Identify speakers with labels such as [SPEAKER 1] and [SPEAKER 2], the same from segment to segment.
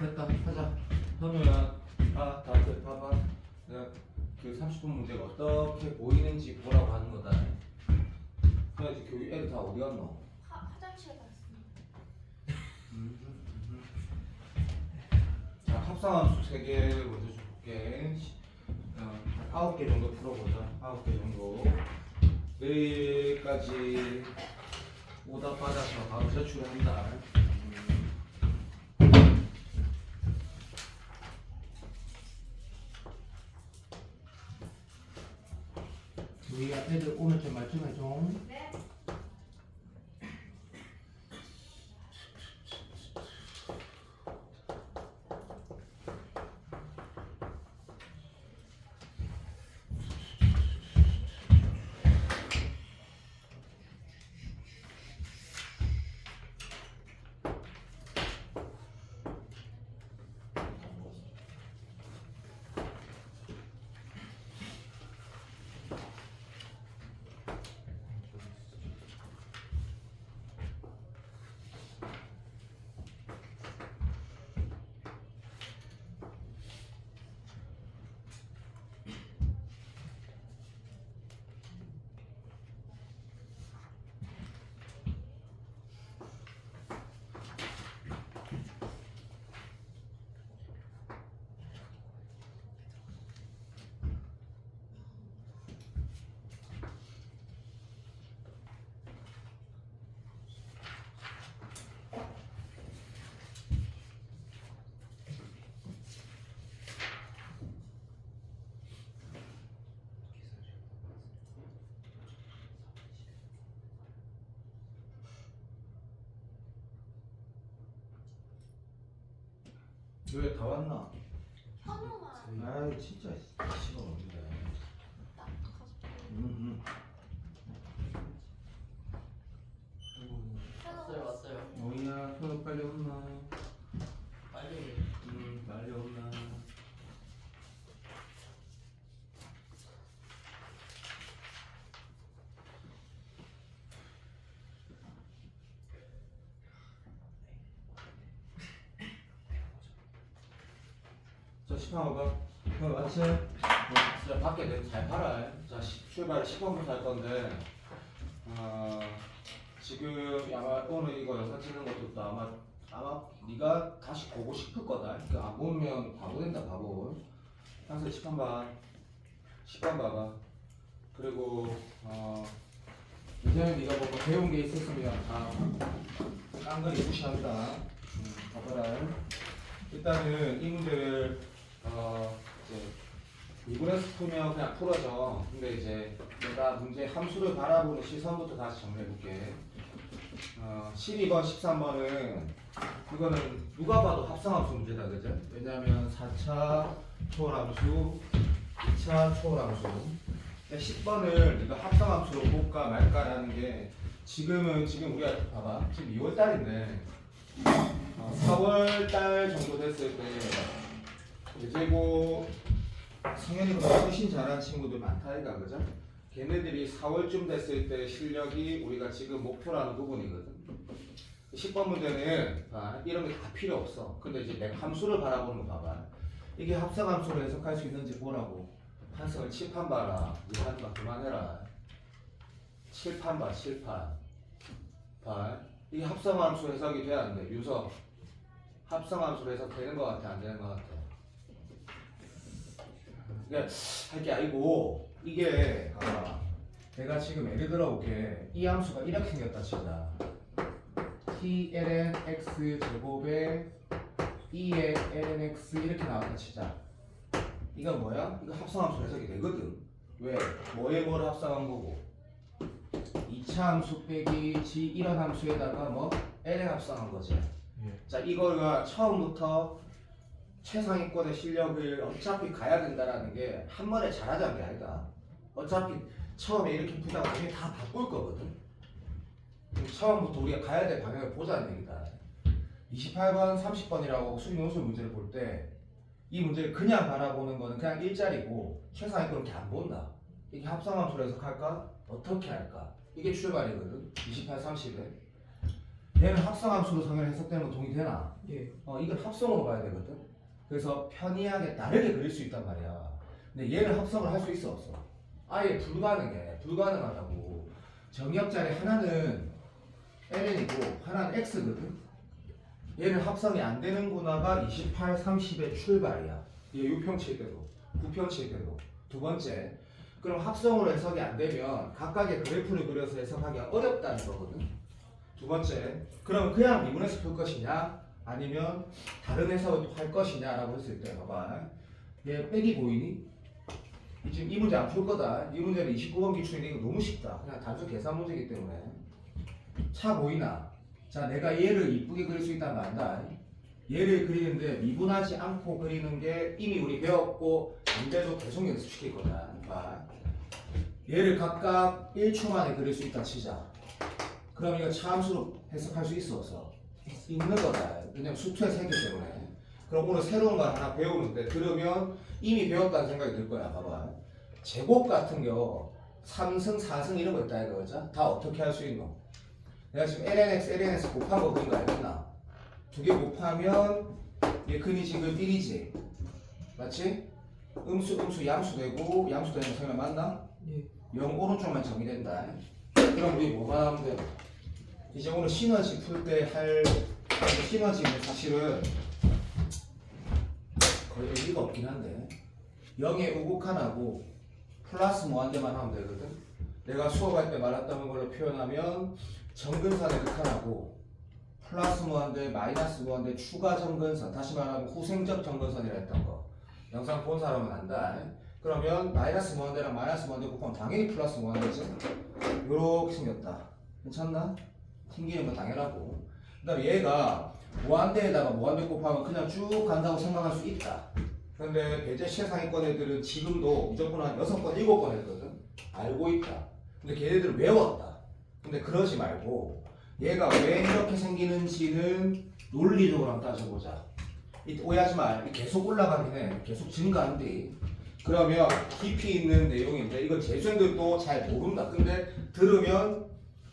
[SPEAKER 1] 됐다. 하자. 현우야, 다들 봐봐. 내가 그 30분 문제가 어떻게 보이는지 보라고 하는 거다. 나 이제 교육 애들 다 어디 갔노?
[SPEAKER 2] 화장실에 갔습니다.
[SPEAKER 1] 자, 합성함수 3개 먼저 줄게. 9개 정도 풀어보자. 9개 정도. 내일까지 오답 받아서 바로 제출한다. 우리 애들 오늘 좀 말씀해줘.
[SPEAKER 2] 네.
[SPEAKER 1] 왜 다 왔나?
[SPEAKER 2] 현우만
[SPEAKER 1] 아이 진짜 시간 없는데.
[SPEAKER 2] 딱 가서
[SPEAKER 3] 왔어요 왔어요.
[SPEAKER 1] 뭐야, 현우 빨리 온나?
[SPEAKER 3] 빨리.
[SPEAKER 1] 빨리 온나? 자, 시판 와봐. 현우 왔지? 진짜 밖에 내가 잘 팔아. 자, 출발 10번부터 할 건데, 지금 아마 오늘 이거 영상 찍는 것도 아마 네가 다시 보고 싶을 거다. 그러니까 안 보면 바보 된다, 바보. 항상 10번 봐. 10번 봐봐. 그리고 이제는 네가 뭐 배운 게 있었으면 다 깡그리 무시한다. 봐봐라. 일단은 이 문제를 이제 미분에서 풀면 그냥 풀어져. 근데 이제 내가 문제 함수를 바라보는 시선부터 다시 정리해볼게. 12번, 13번은 이거는 누가 봐도 합성함수 문제다, 그죠? 왜냐하면 4차 초월함수, 2차 초월함수. 10번을 네가 합성함수로 볼까 말까라는 게 지금 우리가 봐봐. 지금 2월 달인데 4월 달 정도 됐을 때 예제고 성현이보다 훨씬 잘하는 친구들 많다 이가 그죠? 걔네들이 4월쯤 됐을 때 실력이 우리가 지금 목표라는 부분이거든. 10번 문제는 이런 게 다 필요 없어. 근데 이제 내가 함수를 바라보는 거 봐봐. 이게 합성함수로 해석할 수 있는지 보라고. 한성을 칠판 봐라. 이거 하지 마. 그만해라. 칠판 봐. 칠판. 봐. 이게 합성함수 해석이 돼야 안 돼. 유서. 합성함수로 해석 되는 거 같아? 안 되는 거 같아? 그러니까 할 게 아니고 이게 봐봐. 내가 지금 예를 들어 볼게. 이 함수가 이렇게 생겼다 치자. t ln x 제곱에 2의 ln x 이렇게 나왔다 치자. 이거 뭐야? 이거 합성함수 해석이 되거든. 왜? 뭐에 뭐를 합성한 거고 2차 함수 빼기 g 이런 함수에다가 뭐 ln 합성한 거지. 자 이거가 처음부터 최상위권의 실력을 어차피 가야 된다라는 게 한 번에 잘하자는 게 아니다. 어차피 처음에 이렇게 푸다가 나중에 다 바꿀 거거든. 처음부터 우리가 가야 될 방향을 보자는 얘기다. 28번, 30번이라고 수리 논술 문제를 볼 때 이 문제를 그냥 바라보는 거는 그냥 일자리고 최상위권은 이렇게 안 본다. 이게 합성함수로 해석할까? 어떻게 할까? 이게 출발이거든. 28, 30에 얘는 합성함수로 성형 해석되는 거 동의되나?
[SPEAKER 3] 예.
[SPEAKER 1] 이건 합성으로 봐야 되거든. 그래서 편이하게 다르게 그릴 수 있단 말이야. 근데 얘를 합성을 할 수 있어 없어? 아예 불가능해. 불가능하다고. 정의역자리 하나는 ln이고 하나는 x거든. 얘는 합성이 안 되는구나가 28, 30의 출발이야. 얘 6평치대로, 9평치대로. 두 번째, 그럼 합성으로 해석이 안 되면 각각의 그래프를 그려서 해석하기가 어렵다는 거거든. 두 번째, 그럼 그냥 미분해서 풀 것이냐 아니면 다른 해석을 또 할 것이냐라고 했을 때 봐봐. 얘 빼기 보이니? 지금 이 문제 안 풀 거다. 이 문제는 29번 기출인데 이거 너무 쉽다. 그냥 단순 계산 문제이기 때문에. 차 보이나? 자, 내가 얘를 이쁘게 그릴 수 있다는 거 안다. 얘를 그리는데 미분하지 않고 그리는 게 이미 우리 배웠고 문제도 계속 연습시킬 거다. 봐. 얘를 각각 1초 만에 그릴 수 있다 치자. 그럼 이거 차함수로 해석할 수 있어 없어? 있는 거다. 왜냐면 수투에 생겼기 때문에. 그럼 오늘 새로운 걸 하나 배우는데 들으면 이미 배웠다는 생각이 들 거야. 봐봐. 제곱 같은 거 3승, 4승 이런 거 있다 이거죠? 다 어떻게 할 수 있노? 내가 지금 lnx, lns 곱한 거 그린 거 알겠나? 두 개 곱하면 얘 근이 지금 1이지? 맞지? 음수, 양수 되고 양수 되는 성향 맞나?
[SPEAKER 3] 예.
[SPEAKER 1] 0 오른쪽만 정의된다. 그럼 우리 뭐만 하면 돼? 이제 오늘 시너지 풀 때 할 시너지는 사실은 거의 의미가 없긴 한데 0의 우극한하고 플러스 무한대만 하면 되거든. 내가 수업할 때 말했던 걸로 표현하면 정근선의 극한하고 플러스 무한대, 마이너스 무한대, 추가 정근선, 다시 말하면 후생적 정근선이라 했던 거 영상 본 사람은 안다. 그러면 마이너스 무한대랑 마이너스 무한대 곱하면 당연히 플러스 무한대지. 요렇게 생겼다. 괜찮나? 튕기는 건 당연하고. 그 다음에 얘가 무한대에다가 무한대 곱하면 그냥 쭉 간다고 생각할 수 있다. 근데 배제 최상위권 애들은 지금도 무조건 한 6번, 7번 했거든. 알고 있다. 근데 걔네들은 외웠다. 근데 그러지 말고 얘가 왜 이렇게 생기는지는 논리적으로 한번 따져보자. 오해하지 마. 계속 올라가긴 해. 계속 증가한대. 그러면 깊이 있는 내용인데 이건 재수생들도 잘 모른다. 근데 들으면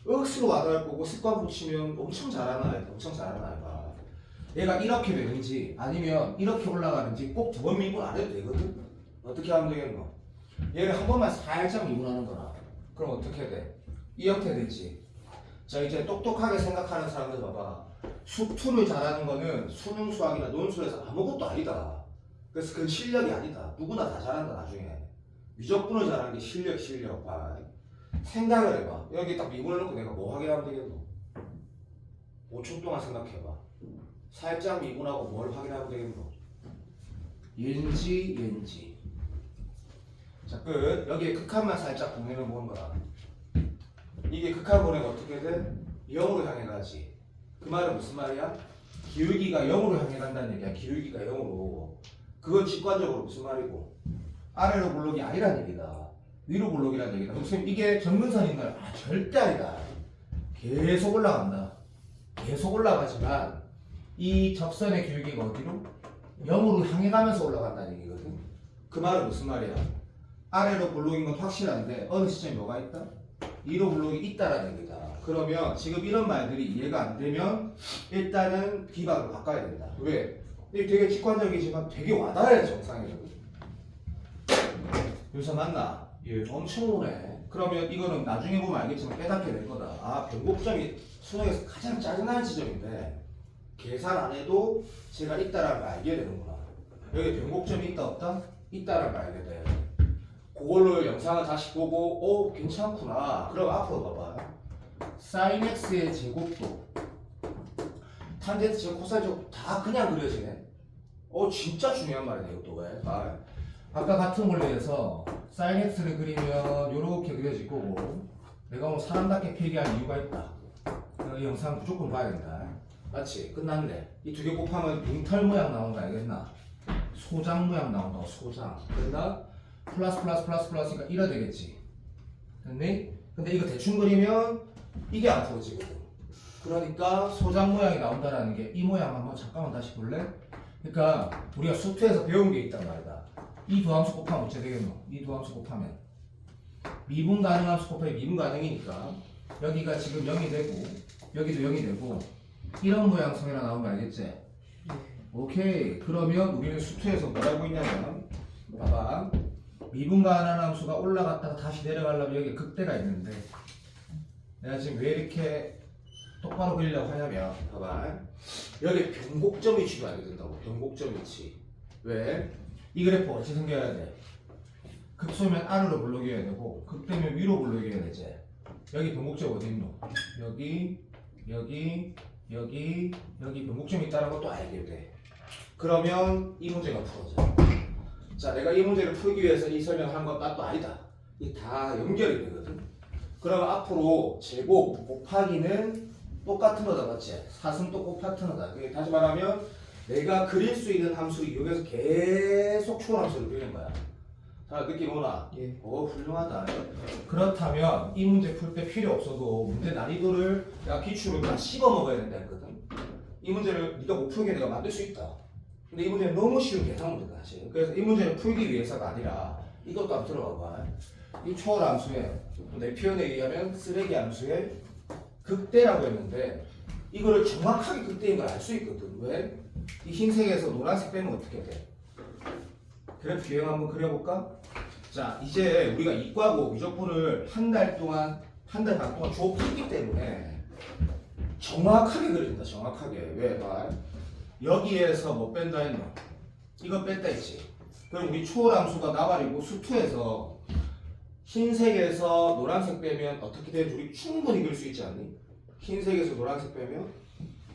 [SPEAKER 1] 억수로 와닿을 거고 습관 붙이면 엄청 잘하는 아이다. 엄청 잘하는 아이가. 얘가 이렇게 되는지 아니면 이렇게 올라가는지 꼭 두 번 미분 안 해도 되거든. 어떻게 하면 되겠노? 얘를 한 번만 살짝 미분하는 거라. 그럼 어떻게 돼? 이렇게 되지. 자, 이제 똑똑하게 생각하는 사람들 봐봐. 수투를 잘하는 거는 수능 수학이나 논술에서 아무것도 아니다. 그래서 그건 실력이 아니다. 누구나 다 잘한다 나중에. 미적분을 잘하는 게 실력 봐. 생각을 해봐. 여기 딱 미분해놓고 내가 뭐 확인하면 되겠노? 5초 동안 생각해봐. 살짝 미분하고 뭘 확인하면 되겠노? 얘인지. 자, 끝. 여기에 극한만 살짝 보내면 보는 거야. 이게 극한 보내면 어떻게 돼? 0으로 향해 가지. 그 말은 무슨 말이야? 기울기가 0으로 향해 간다는 얘기야. 기울기가 0으로. 그건 직관적으로 무슨 말이고? 아래로 볼록이 아니란 얘기다. 위로 볼록이란 얘기다. 그럼 선생님 이게 정근선인 걸 절대 아니다. 계속 올라간다. 계속 올라가지만 이 접선의 기울기가 어디로? 0으로 향해 가면서 올라간다는 얘기거든. 그 말은 무슨 말이야? 아래로 블록인 건 확실한데 어느 시점에 뭐가 있다? 위로 블록이 있다라는 얘기다. 그러면 지금 이런 말들이 이해가 안 되면 일단은 B방으로 바꿔야 된다. 왜? 이게 되게 직관적이지만 되게 와닿아야 정상이거든. 여기서 맞나?
[SPEAKER 3] 예.
[SPEAKER 1] 엄청 오네. 그러면 이거는 나중에 보면 알겠지만 깨닫게 될 거다. 아, 변곡점이 수능에서 가장 짜증나는 지점인데 계산 안 해도 제가 있다라는 걸 알게 되는구나. 여기 변곡점이 있다 없다? 있다라는 걸 알게 돼. 그걸로 영상을 다시 보고 괜찮구나. 그럼 앞으로 봐봐. sin x의 제곱도 탄젠트 제곱 코사인 제곱 다 그냥 그려지네. 진짜 중요한 말이네 이것도. 왜? 아까 같은 원리에서 sin x를 그리면 이렇게 그려질 거고 내가 뭐 사람답게 필기할 이유가 있다. 이 영상 무조건 봐야 된다. 맞지? 끝났네. 이 두 개 곱하면 빙털 모양 나온 거 알겠나? 소장 모양 나온다고. 소장. 됐나? 플러스니까 이래 되겠지. 됐니? 근데 이거 대충 그리면 이게 안 풀어지거든. 그러니까 소장 모양이 나온다라는 게 이 모양 한번 잠깐만 다시 볼래? 그러니까 우리가 수투에서 배운 게 있단 말이다. 이 두 함수 곱하면 어째 되겠노? 이 두 함수 곱하면 미분 가능 함수 곱하기 미분 가능이니까 여기가 지금 0이 되고 여기도 0이 되고 이런 모양성이라 나오는 거 알겠지? 오케이. 그러면 우리는 수투에서 뭘 하고 있냐면 봐봐. 미분 가능한 함수가 올라갔다가 다시 내려가려면 여기 극대가 있는데 내가 지금 왜 이렇게 똑바로 그리려고 하냐면 봐봐. 여기 변곡점 위치도 알게 된다고. 변곡점 위치. 왜? 이 그래프 어찌 생겨야 돼? 극소면 아래로 블록이어야 되고 극대면 위로 블록이어야 되지. 여기 변곡점 어디 있노? 여기 변곡점이 있다는 것도 알게 돼. 그러면 이 문제가 풀어져. 자, 내가 이 문제를 풀기 위해서 이 설명을 한 건 또 아니다. 이게 다 연결이 되거든. 그럼 앞으로 제곱 곱하기는 똑같은 거다, 맞지? 사슴도 똑같은 거다. 다시 말하면 내가 그릴 수 있는 함수를 이용해서 계속 초월함수를 그리는 거야. 자, 느낌 오나?
[SPEAKER 3] 예.
[SPEAKER 1] 훌륭하다. 그렇다면 이 문제 풀 때 필요 없어도 문제 난이도를 내가 기출을 다 씹어 먹어야 된다 했거든. 이 문제를 네가 못 풀게 내가 만들 수 있다. 근데 이 문제는 너무 쉬운 계산 문제다, 사실. 그래서 이 문제를 풀기 위해서가 아니라 이것도 한번 들어봐봐. 이 초월함수에 내 표현에 의하면 쓰레기 함수의 극대라고 했는데 이거를 정확하게 극대인 걸 알 수 있거든. 왜? 이 흰색에서 노란색 빼면 어떻게 돼? 그래프 유형 한번 그려볼까? 자, 이제 우리가 이과고 미적분을 한 달 반 동안 주어 풀기 때문에 정확하게 그려진다. 정확하게. 왜? 봐. 여기에서 뭐 뺀다 했노? 이거 뺐다 했지. 그럼 우리 초월함수가 나발이고 수투에서 흰색에서 노란색 빼면 어떻게 되는지 우리 충분히 그릴 수 있지 않니? 흰색에서 노란색 빼면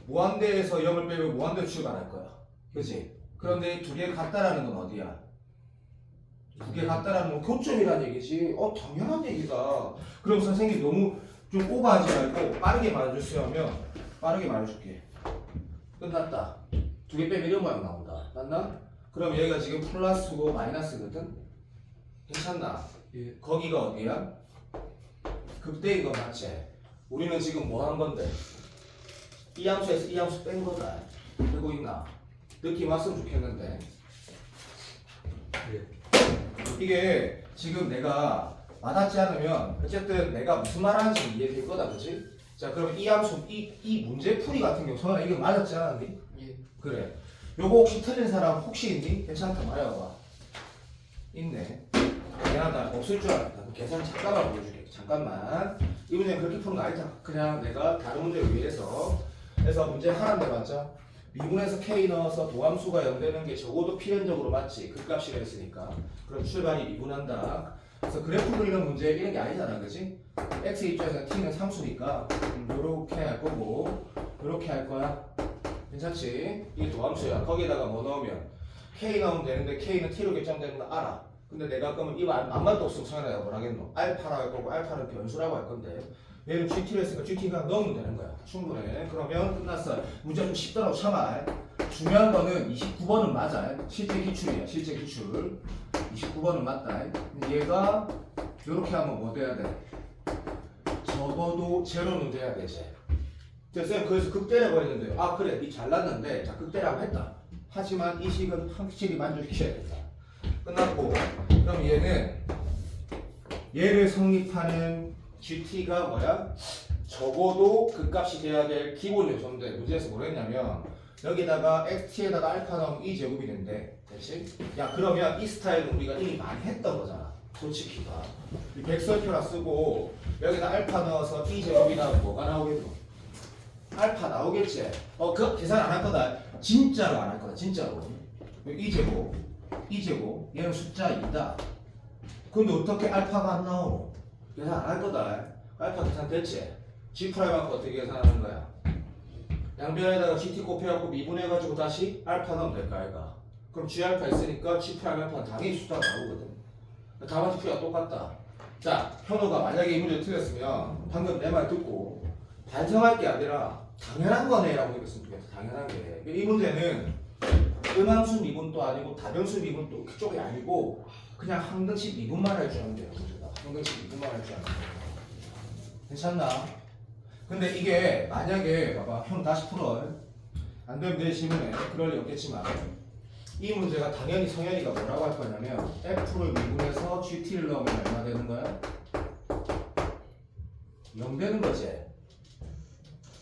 [SPEAKER 1] 무한대에서 0을 빼면 무한대로 출발할 거야. 그치? 그런데 두 개 같다라는 건 어디야? 두 개 같다라는 건 교점이라는 얘기지. 당연한 얘기다. 그럼 선생님 너무 좀 오버하지 말고 빠르게 말해주세요 하면 빠르게 말해줄게. 끝났다. 두 개 빼면 이런 모양 나온다. 맞나? 그럼 여기가 지금 플러스고 마이너스거든? 괜찮나?
[SPEAKER 3] 예.
[SPEAKER 1] 거기가 어디야? 극대인 거 맞지? 우리는 지금 뭐 한 건데? 이 함수에서 이 함수 뺀 거다. 되고 있나? 느낌 왔으면 좋겠는데.
[SPEAKER 3] 예.
[SPEAKER 1] 이게 지금 내가 와닿지 않으면 어쨌든 내가 무슨 말 하는지 이해될 거다, 그치? 자, 그럼 이 함수, 이 문제풀이 같은 경우 성현아 이거 맞았지 않았니?
[SPEAKER 3] 예.
[SPEAKER 1] 그래. 요거 혹시 틀린 사람 혹시 있니? 괜찮다 말해봐. 있네. 미안하다. 없을 줄 알았다. 계산 잠깐만 보여줄게. 잠깐만. 이 문제는 그렇게 푸는 거 아니다. 그냥 내가 다른 문제를 위해서 해서 문제 하나 내봤자 미분에서 K 넣어서 도함수가 0 되는 게 적어도 필연적으로 맞지. 극값이라 했으니까. 그럼 출발이 미분한다. 그래서 그래프 그리는 문제 이런 게 아니잖아, 그지? X 입장에서 T는 상수니까 요렇게 할 거고 요렇게 할 거야. 괜찮지? 이게 도함수야. 거기에다가 뭐 넣으면 K 넣으면 되는데 K는 T로 결정되는 거 알아. 근데 내가 그러면 이 맘만도 없으면 성현아가 뭘 하겠노? 알파라고 할 거고 알파는 변수라고 할 건데 얘는 GT로 했으니까 GT가 넣으면 되는 거야. 충분해. 그러면 끝났어. 문제 좀 쉽더라고 참아. 중요한 거는 29번은 맞아. 실제 기출이야. 실제 기출. 29번은 맞다. 근데 얘가 이렇게 하면 뭐 돼야 돼? 적어도 제로는 돼야 되지. 그래서 극대라고 했는데요. 아 그래 니 잘났는데 자 극대라고 했다. 하지만 이 식은 확실히 만족시켜야겠다. 끝났고 그럼 얘를 성립하는 GT가 뭐야? 적어도 그 값이 돼야 될 기본 요소인데 문제에서 뭐랬냐면 여기다가 xt에다가 알파 넣으면 2제곱이 된대. 됐지? 야 그러면 이 스타일은 우리가 이미 많이 했던 거잖아. 솔직히가 이 백설표라 쓰고 여기다 알파 넣어서 2제곱이 나오면 뭐가 나오겠노? 알파 나오겠지? 그 계산 안 할 거다. 진짜로 안 할 거다. 진짜로 2제곱 얘는 숫자 2다. 근데 어떻게 알파가 안 나오노? 계산 안 할 거다. 알파 계산 됐지? G 프라임하고 어떻게 계산하는 거야? 양변에다가 GT 곱해갖고 미분해가지고 다시 알파 넣으면 될까 아이가? 그럼 G 알파 있으니까 G 프라임 알파는 당연히 숫자가 나오거든. 답안지 풀이가 똑같다. 자, 현우가 만약에 이 문제 틀렸으면 방금 내 말 듣고 반성할 게 아니라 당연한 거네 라고 얘기했으면 좋겠어. 당연한 게. 이 문제는 음함수 미분도 아니고 다변수 미분도 그쪽이 아니고 그냥 항등식 미분만 할 줄 아는 돼요. 문제다. 항등식 미분만 할 줄 아는 돼요. 괜찮나? 근데 이게 만약에 봐봐 형 다시 풀어 안 되면 내 질문에 그럴 리 없겠지만 이 문제가 당연히 성현이가 뭐라고 할 거냐면 F를 미분해서 GT를 넣으면 얼마 되는 거야? 0 되는 거지.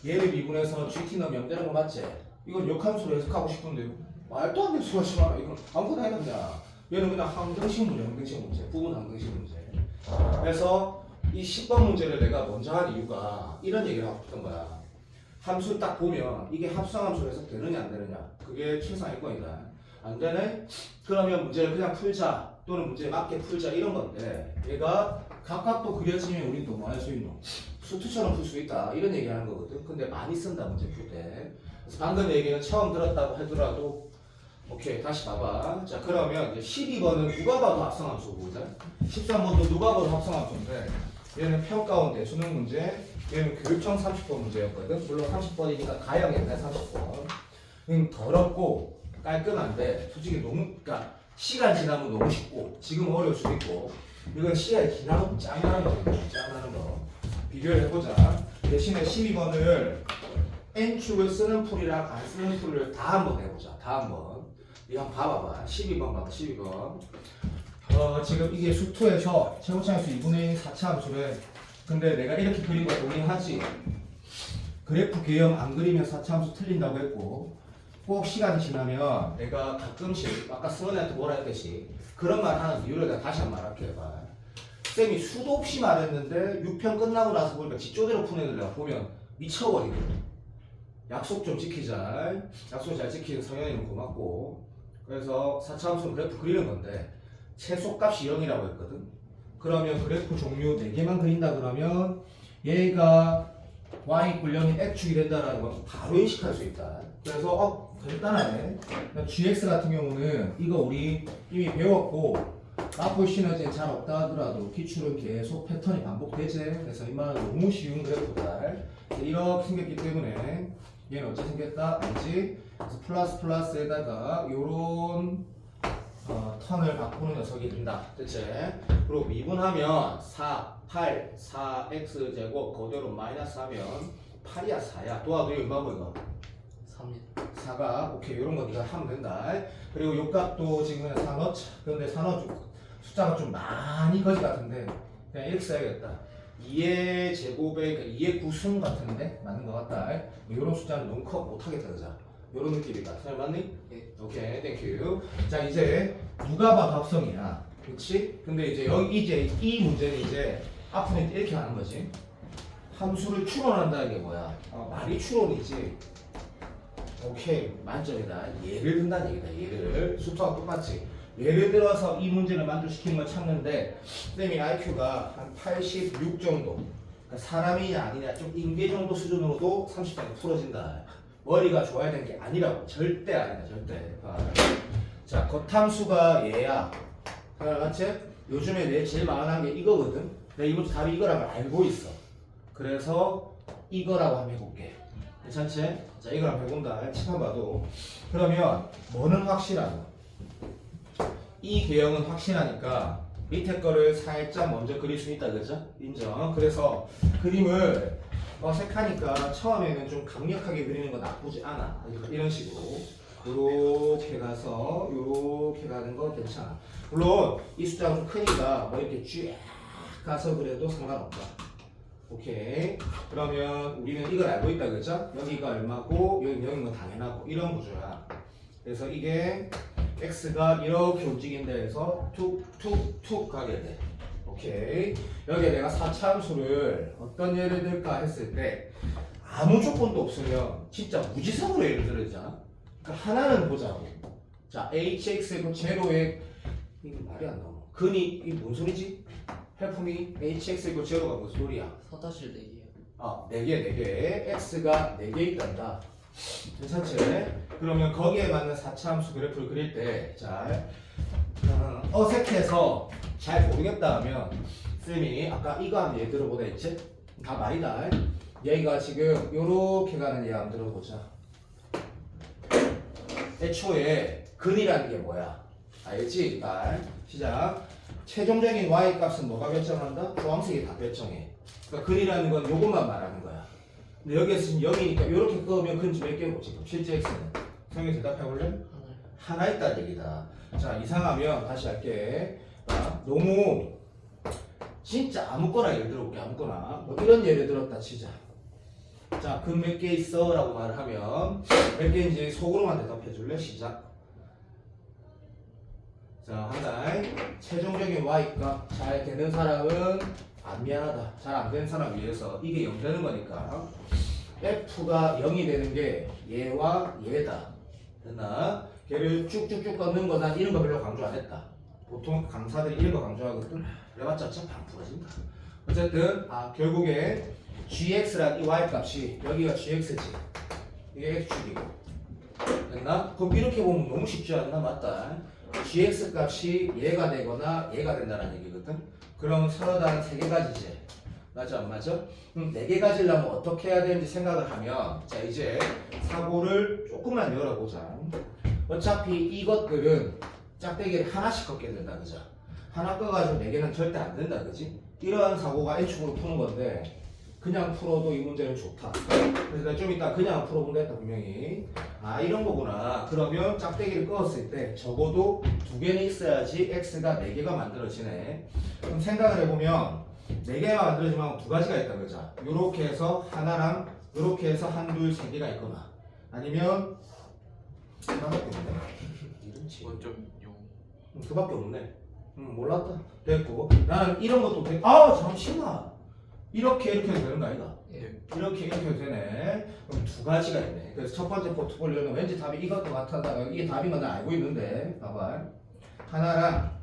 [SPEAKER 1] 얘를 미분해서 GT 넣으면 0 되는 거 맞지? 이건 역함수로 해석하고 싶은데 말도 안 되는 소리 하지 마라. 이건 아무거나 해도 그냥 얘는 그냥 항등식 문제, 부분 항등식 문제. 그래서 이 10번 문제를 내가 먼저 한 이유가 이런 얘기를 하고 싶던 거야. 함수 딱 보면 이게 합성함수로 해석되느냐 안 되느냐 그게 최상의 건이다. 안 되네? 그러면 문제를 그냥 풀자 또는 문제에 맞게 풀자 이런 건데 얘가 각각도 그려지면 우린 또 뭐 할 수 있노? 수투처럼 풀 수 있다 이런 얘기 하는 거거든. 근데 많이 쓴다 문제 풀 때. 그래서 방금 얘기는 처음 들었다고 하더라도 오케이 다시 봐봐. 자 그러면 이제 12번은 누가 봐도 합성함수거든. 13번도 누가 봐도 합성함수인데 얘는 평가원 수능 문제, 얘는 교육청 30번 문제였거든. 물론 30번이니까 가형이었네 30번. 더럽고 깔끔한데 솔직히 너무 그러니까 시간 지나면 너무 쉽고 지금 어려울 수도 있고 이건 시간이 지나면 짱나는 거거든. 짱나는 거. 비교를 해보자. 대신에 12번을 N축을 쓰는 풀이랑 안 쓰는 풀을 다 한번 해보자. 다 한번. 이거 한번 봐봐봐. 12번 봐봐. 12번. 지금 이게 수투에서 최고차함수 2분의 1 4차 함수래. 근데 내가 이렇게 그린 거 동의하지. 그래프 개형 안 그리면 4차 함수 틀린다고 했고 꼭 시간이 지나면 내가 가끔씩 아까 승원이한테 뭐라 했듯이 그런 말 하는 이유를 내가 다시 한번 말할게 봐. 쌤이 수도 없이 말했는데 6편 끝나고 나서 보니까 지쪼대로 푸는 애들 내가 보면 미쳐버리거든. 약속 좀 지키자. 약속 잘 지키는 성현이는 고맙고. 그래서 4차 함수는 그래프 그리는 건데 최소값이 0이라고 했거든. 그러면 그래프 종류 4개만 그린다 그러면 얘가 y = 0인 x축이 된다라는 건 바로 인식할 수 있다. 그래서 간단하네. gx 같은 경우는 이거 우리 이미 배웠고 마포 시너지는 잘 없다 하더라도 기출은 계속 패턴이 반복되지. 그래서 이만은 너무 쉬운 그래프다. 이렇게 생겼기 때문에 얘는 어찌 생겼다? 알지? 그래서 플러스 플러스에다가 요런 턴을 바꾸는 녀석이 된다. 됐지? 그리고 미분하면 4, 8, 4x제곱 그대로 마이너스 하면 8이야 4야. 도와도 얼마 보이고?
[SPEAKER 3] 3입니다.
[SPEAKER 1] 4가 오케이 요런 거 네가 하면 된다. 그리고 요 값도 지금 그냥 4 넣자. 그런데 4 넣어줘. 숫자가 좀 많이 거지 같은데 그냥 이렇게 써야겠다. 2의 제곱에 그러니까 2의 구승 같은데 맞는 것 같다. 요런 숫자는 너무 커 못하겠다 그자. 요런 느낌이다. 잘 맞니?
[SPEAKER 3] 예.
[SPEAKER 1] 오케이, 땡큐. 자, 이제 누가 봐도 합성이야. 그렇지? 근데 이제 여기 이제 이 문제는 이제 앞으로 이렇게 하는 거지. 함수를 추론한다는 게 뭐야? 말이 추론이지. 오케이, 만점이다. 예를 든다는 얘기다. 예를 수투하고 똑같이. 예를 들어서 이 문제를 만족시키는 걸 찾는데 쌤이 IQ가 한 86 정도. 그러니까 사람이냐 아니냐 좀 인계 정도 수준으로도 30단계 풀어진다. 머리가 좋아야 되는 게 아니라고. 절대 아니다. 절대. 자, 겉함수가 얘야. 맞지? 요즘에 내 제일 많은 게 이거거든. 내가 이 문제 답이 이거라고 알고 있어. 그래서 이거라고 한번 해볼게. 괜찮지? 자, 이걸 한번 해본다. 칠판 봐도. 그러면 뭐는 확실하노? 이 개형은 확실하니까 밑에 거를 살짝 먼저 그릴 수 있다, 그죠? 인정. 그래서 그림을 어색하니까 처음에는 좀 강력하게 그리는 거 나쁘지 않아. 이런 식으로. 요렇게 가서 요렇게 가는 거 괜찮아. 물론 이 숫자가 좀 크니까 뭐 이렇게 쭉 가서 그래도 상관없다. 오케이. 그러면 우리는 이걸 알고 있다, 그죠? 여기가 얼마고 여기는 당연하고 이런 구조야. 그래서 이게 x가 이렇게 움직인다 해서 툭툭툭 가게 돼. 오케이. 여기에 내가 4차함수를 어떤 예를 들까 했을 때 아무 조건도 없으면 진짜 무지성으로 예를 들어야 되잖아. 그러니까 하나는 보자고. 자, hx고 제로에 이게 말이 안 나와. 근이 이게 뭔 소리지? helpme hx고 제로가 무슨 소리야?
[SPEAKER 3] 서다실 4개요.
[SPEAKER 1] 아, 4개. x가 4개 있단다. 괜찮지? 그러면 거기에 맞는 4차함수 그래프를 그릴 때 잘 어색해서 잘 모르겠다 하면 쌤이 아까 이거 한번 얘 들어보다 했지? 다 말이다. 얘가 지금 요렇게 가는 얘 한번 들어보자. 애초에 근이라는 게 뭐야? 알겠지? 일단 시작. 최종적인 y 값은 뭐가 결정한다? 주황색이 다 결정해. 그러니까 근이라는 건 요것만 말하는 거야. 근데 여기에서 지금 0이니까 요렇게 끄면 근지 몇 개고 지금 실제 x는 성이 대답해볼래? 하나 있다는 얘기다. 자, 이상하면 다시 할게. 자, 너무 진짜 아무거나 예를 들어볼게. 아무거나 뭐 이런 예를 들었다 치자. 자, 근 몇 개 있어? 라고 말을 하면 몇 개인지 속으로만 대답해줄래? 시작. 자, 하나. 최종적인 y값 잘 되는 사람은 안 미안하다. 잘 안 되는 사람 위해서 이게 0 되는 거니까 f가 0이 되는 게 얘와 얘다. 됐나? 걔를 쭉쭉쭉 걷는 거 난 이런 거 별로 강조 안 했다. 보통 강사들이 이런 거 강조하거든. 그래봤자 진짜 방 부러진다. 어쨌든 결국에 gx란 이 y 값이 여기가 gx지. 이게 x축이고. 됐나? 그럼 이렇게 보면 너무 쉽지 않나? 맞다. gx 값이 얘가 되거나 얘가 된다는 얘기거든. 그럼 서로 다른 3개 가지지. 맞아 안 맞아? 4개 가지려면 어떻게 해야 되는지 생각을 하면 자 이제 사고를 조금만 열어보자. 어차피 이것들은 짝대기를 하나씩 걷게 된다, 그죠? 하나 꺼가지고 4개는 절대 안 된다, 그지? 이러한 사고가 N축으로 푸는 건데 그냥 풀어도 이 문제는 좋다. 그래서 내가 좀 이따 그냥 풀어본다 했다 분명히. 이런 거구나. 그러면 짝대기를 꺼었을 때 적어도 2개는 있어야지 x가 4개가 만들어지네. 그럼 생각을 해보면 4개가 만들어지면 2가지가 있다, 그죠? 요렇게 해서 하나랑 요렇게 해서 한둘 3개가 있거나 아니면 하나밖에 없네. 이런 치.
[SPEAKER 3] 5.0.
[SPEAKER 1] 그밖에 없네. 몰랐다. 됐고 나는 이런 것도 잠시만. 이렇게 해도 되는 거 아니다?
[SPEAKER 3] 예.
[SPEAKER 1] 이렇게 해도 되네. 그럼 2가지가 있네. 그래서 첫 번째 포트폴리오는 왠지 답이 이것도 같았다. 이게 답인 건 나 알고 있는데 봐봐. 하나랑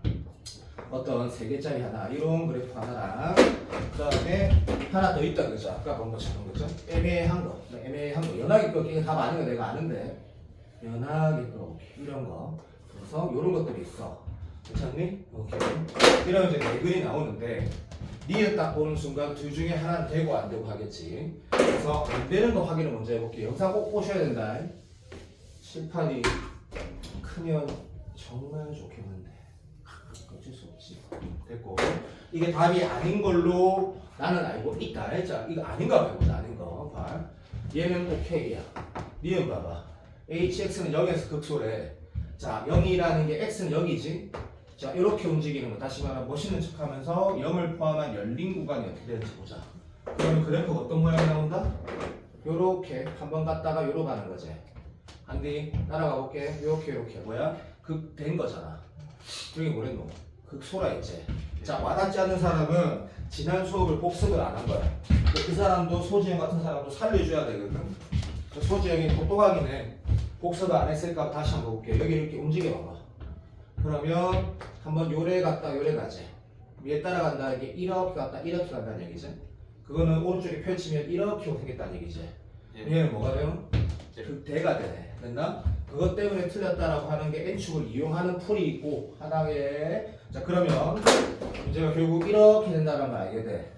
[SPEAKER 1] 어떤 3개짜리 하나 이런 그래프 하나랑 그 다음에 하나 더 있다, 그죠? 아까 본 것처럼, 그죠? 애매한 거 연하게 거 이게 답 아닌 거 내가 아는데 연하게 거 이런 거. 그래서 이런 것들이 있어. 괜찮니? 오케이. 이러면 이제 대근이 나오는데 니은 딱 보는 순간 둘 중에 하나는 되고 안 되고 하겠지. 그래서 안 되는 거 확인을 먼저 해볼게요. 영상 꼭 보셔야 된다. 칠판이 크면 정말 좋겠는데 어쩔 수 없지. 됐고 이게 답이 아닌 걸로 나는 알고 있다. 자, 이거 아닌가 봐보자. 아닌 거 봐. 얘는 오케이야. 니은 봐봐. hx는 0에서 극소래. 자, 0이라는 게 x는 0이지. 자, 이렇게 움직이는 거 다시 말하면 멋있는 척하면서 0을 포함한 열린 구간이 어떻게 되는지 보자. 그러면 그래프가 어떤 모양이 나온다? 요렇게 한번 갔다가 요로 가는 거지. 안디 따라가 볼게. 요렇게 뭐야? 극된 거잖아. 여기 뭐랬노? 극소라 했지. 자, 와닿지 않는 사람은 지난 수업을 복습을 안 한 거야. 그 사람도 소지형 같은 사람도 살려줘야 되거든. 소지형이 똑똑하긴 해. 복습을 안 했을까 다시 한번 볼게. 여기 이렇게 움직여봐봐. 그러면 한번 요래 갔다 요래 가지. 위에 따라간다는 게 이렇게 갔다 이렇게 간다는 얘기지. 그거는 오른쪽에 펼치면 이렇게 생겼다는 얘기지. 얘는 뭐가 돼요? 극대가 되네. 됐나? 그것 때문에 틀렸다라고 하는 게 N축을 이용하는 풀이 있고 하나에. 자, 그러면 문제가 결국 이렇게 된다는 걸 알게 돼.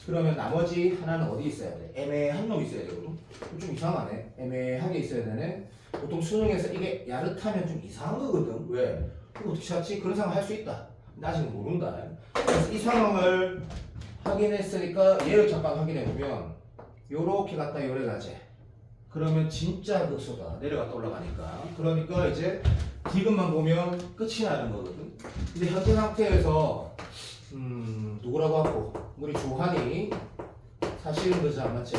[SPEAKER 1] 그러면 나머지 하나는 어디 있어야 돼? 애매한 놈 있어야 되거든. 좀 이상하네. 애매하게 있어야 되네. 보통 수능에서 이게 야릇하면 좀 이상한 거거든. 왜? 그거 어떻게 찾지? 그런 생각 할 수 있다. 아직 모른다. 그래서 이 상황을 확인했으니까 얘를 잠깐 확인해 보면 요렇게 갔다 요래 가지. 그러면 진짜 극소다. 내려갔다 올라가니까. 그러니까 이제 디귿만 보면 끝이 나는 거거든. 근데 현재 상태에서 누구라고 하고 우리 조한이 사실은 그지 안 맞지?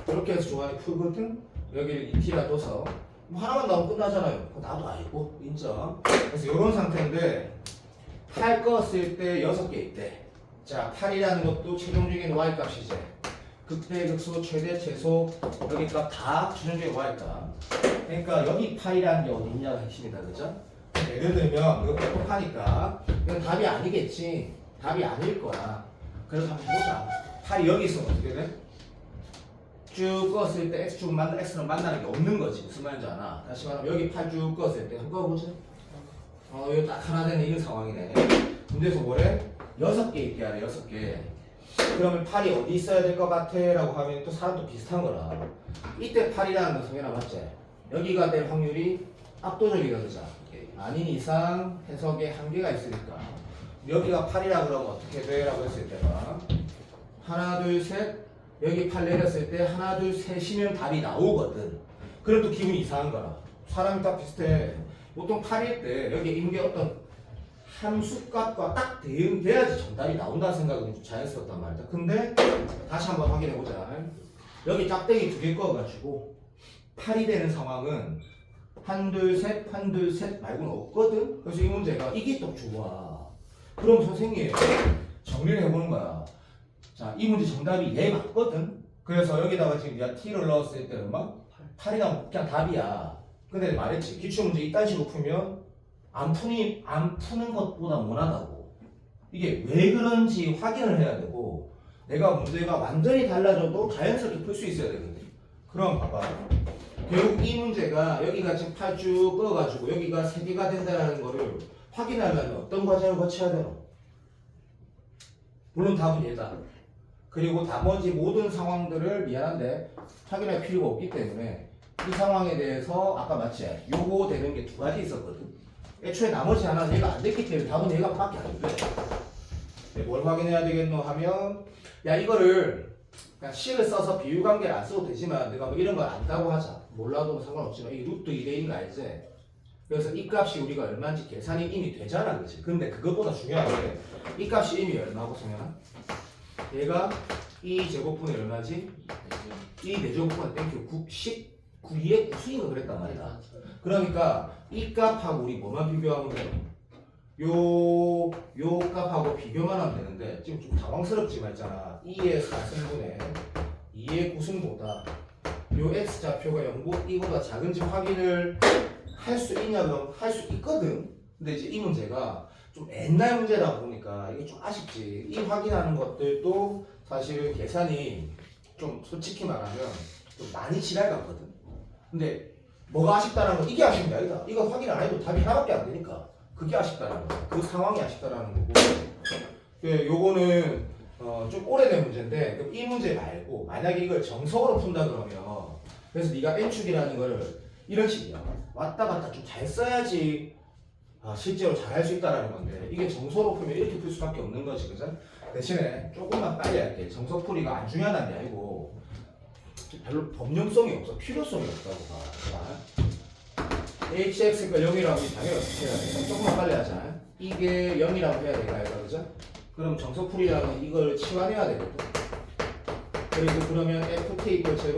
[SPEAKER 1] 이렇게 해서 조한이 풀거든. 여기 t라 둬서 뭐 하나만 나오면 끝나잖아요. 그거 나도 알고 인정. 그래서 이런 상태인데 8 껐을 때 6개 있대. 자 8이라는 것도 최종적인 y 값이지. 극대 극소 최대 최소 여기 값 다 최종적인 y 값. 그러니까 여기 8이라는 게 어디 있냐가 핵심이다, 그죠? 예를 들면 이거 똑똑하니까 이건 답이 아니겠지. 답이 아닐 거야. 그래서 한번 보자. 8이 여기 있으면 어떻게 돼? 쭉 껐을 때 x축은 x는 만나는 게 없는 거지. 무슨 말인지 아나? 다시 말하면 여기 8 쭉 껐을 때 한번 보자. 이거 딱 하나 되는 이런 상황이네. 문제에서 뭐래? 6개 있게 하래. 6개. 그러면 8이 어디 있어야 될 것 같아? 라고 하면 또 사람도 비슷한 거라. 이때 8이라는 건 성현아 맞지? 여기가 될 확률이 압도적이다, 그죠? 아닌 이상 해석에 한계가 있으니까. 여기가 8이라 그러면 어떻게 돼? 라고 했을 때가 하나, 둘, 셋. 여기 8 내렸을 때 하나, 둘, 셋이면 답이 나오거든. 그래도 기분이 이상한 거라. 사람이 다 비슷해. 보통 8일 때 여기 있는 게 어떤 함수값과 딱 대응돼야지 정답이 나온다는 생각은 좀 자연스럽단 말이다. 근데 다시 한번 확인해보자. 여기 짝대기 2개 꺼가지고 8이 되는 상황은 한둘 셋 말고는 없거든. 그래서 이 문제가 이게 또 좋아. 그럼 선생님 정리를 해보는 거야. 자, 이 문제 정답이 얘 맞거든. 그래서 여기다가 지금 네가 t를 넣었을 때 얼마? 8이랑 그냥 답이야. 근데 말했지 기출문제 이딴 식으로 풀면 안 푸는 것보다 못하다고. 이게 왜 그런지 확인을 해야 되고 내가 문제가 완전히 달라져도 자연스럽게 풀 수 있어야 되거든. 그럼 봐봐. 결국 이 문제가 여기가 지금 8 쭉 꺼가지고 여기가 3개가 된다는 거를 확인하려면 어떤 과정을 거쳐야 되노? 물론 답은 얘다. 그리고 나머지 모든 상황들을 미안한데 확인할 필요가 없기 때문에 이 상황에 대해서 아까 맞지? 요거 되는 게 2가지 있었거든. 애초에 나머지 하나는 얘가 안 됐기 때문에 답은 얘가 밖에 안 돼. 뭘 확인해야 되겠노 하면 야 이거를 그냥 식을 써서 비율관계를 안 써도 되지만 내가 뭐 이런 걸 안다고 하자. 몰라도 상관없지만 이 루트 2대인 거 알지? 그래서 이 값이 우리가 얼마인지 계산이 이미 되잖아, 그치? 근데 그것보다 중요한 게 이 값이 이미 얼마고 성현아? 얘가 이 제곱분이 얼마지? 이 4제곱분 땡큐 9의 9수인가 그랬단 말이다. 그러니까 이 값하고 우리 뭐만 비교하면 돼? 요 값하고 비교만 하면 되는데 지금 좀 당황스럽지만 있잖아. 2의 4승분의 2의 9승보다 요 x좌표가 0보다 작은지 확인을 할 수 있냐면 할 수 있거든. 근데 이제 이 문제가 좀 옛날 문제다 보니까 이게 좀 아쉽지. 이 확인하는 것들도 사실은 계산이 좀 솔직히 말하면 좀 많이 지랄 같거든. 근데 뭐가 아쉽다는 건 이게 아쉬운 게 아니다. 이거 확인 안 해도 답이 하나밖에 안 되니까 그게 아쉽다는 거. 그 상황이 아쉽다는 거고. 요거는 좀 오래된 문제인데 그럼 이 문제 말고 만약에 이걸 정석으로 푼다 그러면 그래서 네가 n축이라는 거를 이런 식이야. 왔다 갔다 좀 잘 써야지 실제로 잘 할 수 있다라는 건데 이게 정석으로 풀면 이렇게 풀 수밖에 없는 거지, 그죠? 대신에 조금만 빨리 할게. 정석풀이가 안 중요하다는 게 아니고 별로 법용성이 없어. 필요성이 없다고 봐. hx가 0이라고 당연히 어떻게 해야 돼? 조금만 빨리 하자. 이게 0이라고 해야 될까요, 그죠? 그럼 정석풀이라면 이걸 치환해야 되거든. 그리고 그러면 ft 이퀄 제로,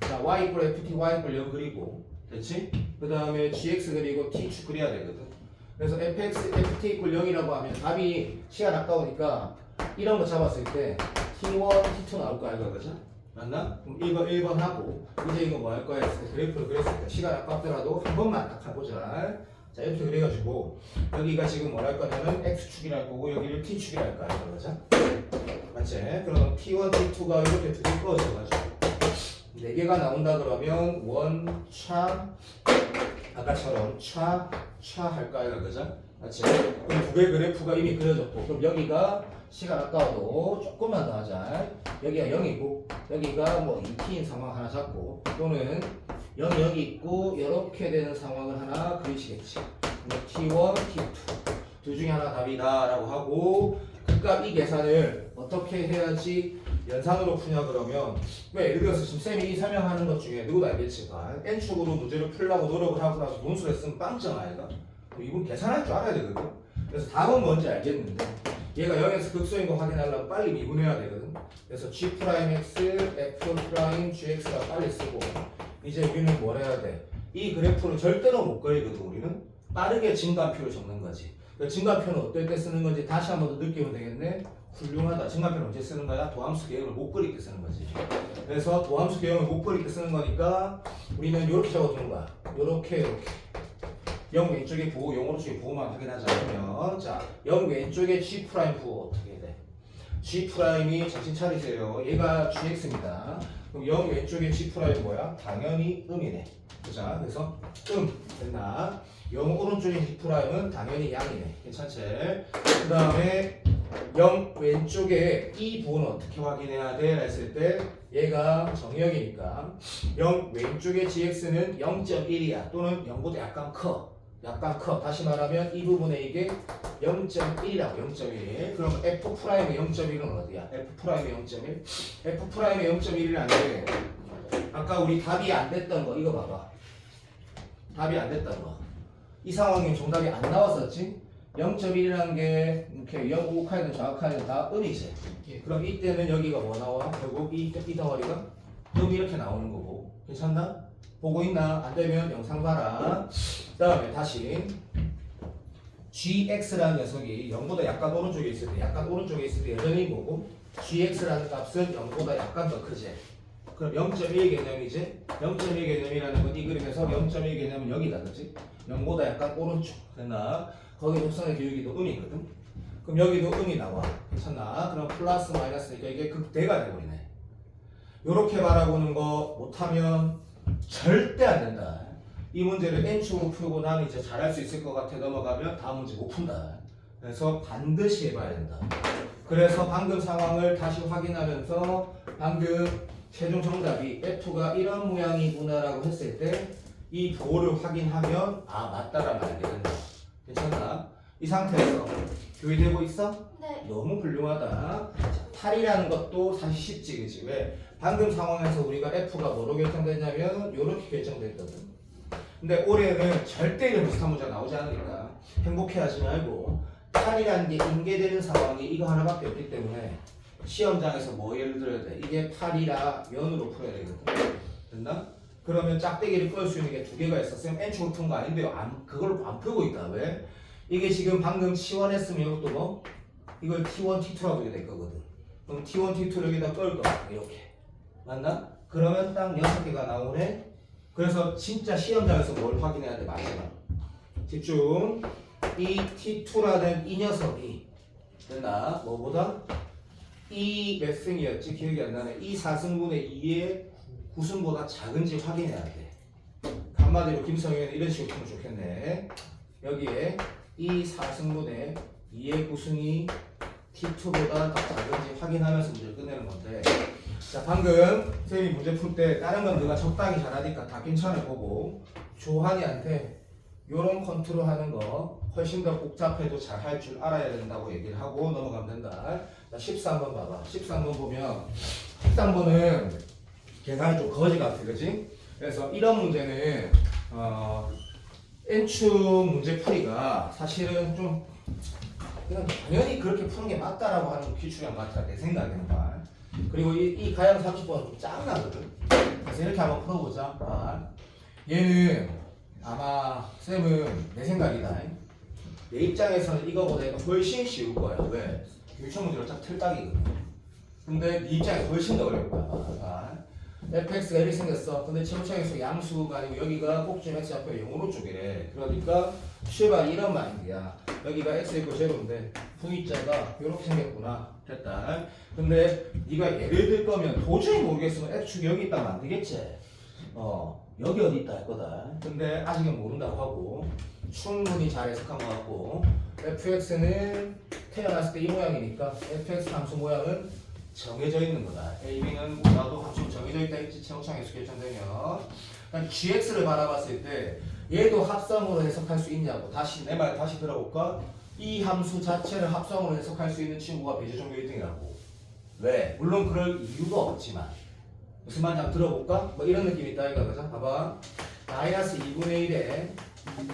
[SPEAKER 1] 자 y 이퀄 ft, y 이퀄 0 그리고 됐지? 그 다음에 gx 그리고 t축 그려야 되거든. 그래서 fx, ft 이퀄 0이라고 하면 답이 시간 아까우니까 이런 거 잡았을 때 t1, t2 나올 거 알고 그죠? 맞나? 그럼 1번 하고 이제 이거 뭐 할 거야 했을 때 그래프를 그렸을 때 시간 아깝더라도 한 번만 딱 해보자. 자 이렇게 그래가지고 여기가 지금 뭘 할 거냐면 x축이랄 거고 여기를 t축이라 할 거야 그죠? 맞지? 그럼 t1, t2가 이렇게 두 개 꺼져가지고 4개가 나온다 그러면 원차 아까처럼 차 할까요 그죠? 맞지? 그럼 두 개 그래프가 이미 그려졌고 그럼 여기가 시간 아까워도 조금만 더 하자. 여기가 0이고 여기가 뭐 2t인 상황 하나 잡고 또는 0이 여기 있고 이렇게 되는 상황을 하나 그리시겠지. T1, T2 둘 중에 하나 답이다 라고 하고 그러니까 이 계산을 어떻게 해야지 연산으로 푸냐 그러면 왜 예를 들어서 지금 쌤이 이 설명하는 것 중에 누구도 알겠지만 N축으로 문제를 풀려고 노력을 하고 나서 분수를 쓰면 빵점 아이가? 이분 계산할 줄 알아야 되거든. 그래서 답은 뭔지 알겠는데 얘가 0에서 극소인 거 확인하려면 빨리 미분해야 되거든. 그래서 G'X, F'Gx가 빨리 쓰고 이제 우리는 뭘 해야 돼? 이 그래프를 절대로 못 그리거든. 우리는 빠르게 증가표를 적는 거지. 그 증가표는 어떨 때 쓰는 건지 다시 한 번 더 느끼면 되겠네. 훌륭하다. 증가표는 언제 쓰는 거야? 도함수 개형을 못 그릴 때 쓰는 거지. 그래서 도함수 개형을 못 그릴 때 쓰는 거니까 우리는 이렇게 적어주는 거야. 이렇게 0 왼쪽에 부호, 0 오른쪽에 부호만 확인하자면 자, 0 왼쪽에 G' 부호 어떻게 돼? G'이 정신 차리세요. 얘가 GX입니다. 그럼 0 왼쪽에 G'이 뭐야? 당연히 음이네. 자, 그래서 됐나? 0 오른쪽에 G'은 당연히 양이네. 괜찮지? 그 다음에 0 왼쪽에 이 부호는 어떻게 확인해야 돼? 했을 때 얘가 정역이니까 0 왼쪽에 GX는 0.1이야. 또는 0보다 약간 커. 다시 말하면 이 부분에 이게 0.1이라고 0.1. 그럼 F'의 0.1은 어디야? F'의 0.1? F'의 0.1이라는데 아까 우리 답이 안 됐던 거 이거 봐봐. 답이 안 됐던 거. 이 상황에 정답이 안 나왔었지? 0.1이라는 게 이렇게 0,5카이든 정확하게는 다 음이지. 그럼 이때는 여기가 뭐 나와? 결국 이 덩어리가 음이 이렇게 나오는 거고. 괜찮나? 보고 있나? 안 되면 영상 봐라. 그 다음에 다시 GX라는 녀석이 0보다 약간 오른쪽에 있을 때 여전히 뭐고? GX라는 값은 0보다 약간 더 크지. 그럼 0.1 개념이지? 0.1 개념이라는 건 이 그림에서 0.1 개념은 여기다 그치? 0보다 약간 오른쪽 됐나? 거기 곡선의 기울기도 음이거든? 그럼 여기도 음이 나와. 괜찮나? 그럼 플러스 마이너스니까 이게 극대가 돼버리네. 요렇게 바라보는 거 못하면 절대 안 된다. 이 문제를 N축으로 풀고 나는 이제 잘할 수 있을 것 같아 넘어가면 다음 문제 못 푼다. 그래서 반드시 해봐야 된다. 그래서 방금 상황을 다시 확인하면서 방금 최종 정답이 F가 이런 모양이구나라고 했을 때 이 부호를 확인하면 아 맞다라는 알게 된다. 괜찮나? 이 상태에서 교의되고 있어?
[SPEAKER 2] 네.
[SPEAKER 1] 너무 훌륭하다. 8이라는 것도 사실 쉽지 그치? 왜? 방금 상황에서 우리가 F가 뭐로 결정됐냐면 이렇게 결정됐거든. 근데 올해는 절대 이런 비슷한 문제가 나오지 않으니까 행복해하지 말고 8이라는 게 인계되는 상황이 이거 하나밖에 없기 때문에 시험장에서 뭐 예를 들어야 돼? 이게 8이라 면으로 풀어야 되거든. 됐나? 그러면 짝대기를 끌 수 있는 게 두 개가 있어. 쌤 N축으로 푼 거 아닌데요. 그걸 안 풀고 있다. 왜? 이게 지금 방금 T1 했으면 이것도 뭐? 이걸 T1, T2라고 이렇게 될 거거든. 그럼 T1, T2를 여기다 끌 거야. 이렇게. 맞나? 그러면 딱 6개가 나오네. 그래서 진짜 시험장에서 뭘 확인해야 돼? 마지막. 집중. 이 T2라는 이 녀석이 됐나? 뭐보다? 이 몇 승이었지? 기억이 안 나네. 이 4승분의 2의 9승보다 작은지 확인해야 돼. 한마디로 김성현은 이런 식으로 풀면 좋겠네. 여기에 이 4승분의 2의 9승이 T2보다 더 작은지 확인하면서 문제를 끝내는 건데 자 방금 선생님이 문제 풀 때 다른 건 네가 적당히 잘하니까 다 괜찮을 거고 조한이한테 요런 컨트롤 하는 거 훨씬 더 복잡해도 잘 할 줄 알아야 된다고 얘기를 하고 넘어가면 된다. 자 13번 봐봐. 13번 보면 13번은 계산이 좀 거지 같아 그지? 그래서 이런 문제는 N축 문제풀이가 사실은 좀 그냥 당연히 그렇게 푸는 게 맞다라고 하는 기출이 같아 내 생각에는 말. 그리고 이 가양 30번은 좀 짱나거든. 그래서 이렇게 한번 풀어보자. 얘는 아마 쌤은 내 생각이다. 내 입장에서는 이거보다 얘가 훨씬 쉬울 거야. 왜? 교육청 문제로 딱 틀딱이거든. 근데 네 입장에 훨씬 더 어려울 거야. fx가 이렇게 생겼어. 근데 최고차에서 양수가 아니고 여기가 꼭지점 x 좌표 0으로 쪽이래. 그러니까 출발이 이런 말이야. 여기가 x 있고 제로인데 V자가 이렇게 생겼구나. 됐다. 근데 네가 예를 들 거면 도저히 모르겠으면 x축이 여기 있다면 안 되겠지. 여기 어디 있다 할 거다. 근데 아직은 모른다고 하고 충분히 잘 해석한 것 같고 fx는 태어났을 때 이 모양이니까 fx 함수 모양은 정해져 있는 거다. A, B는 나도 함수가 정해져 있다 했지. 최고창에서 결정되면 gx를 바라봤을 때 얘도 합성으로 해석할 수 있냐고. 다시 내 말 다시 들어볼까? 이 함수 자체를 합성으로 해석할 수 있는 친구가 배제종교 1등이라고. 왜? 물론 그럴 이유가 없지만. 무슨 말인지 한번 들어볼까? 뭐 이런 느낌이 있다 이거 그죠? 봐봐. 마이너스 2분의 1에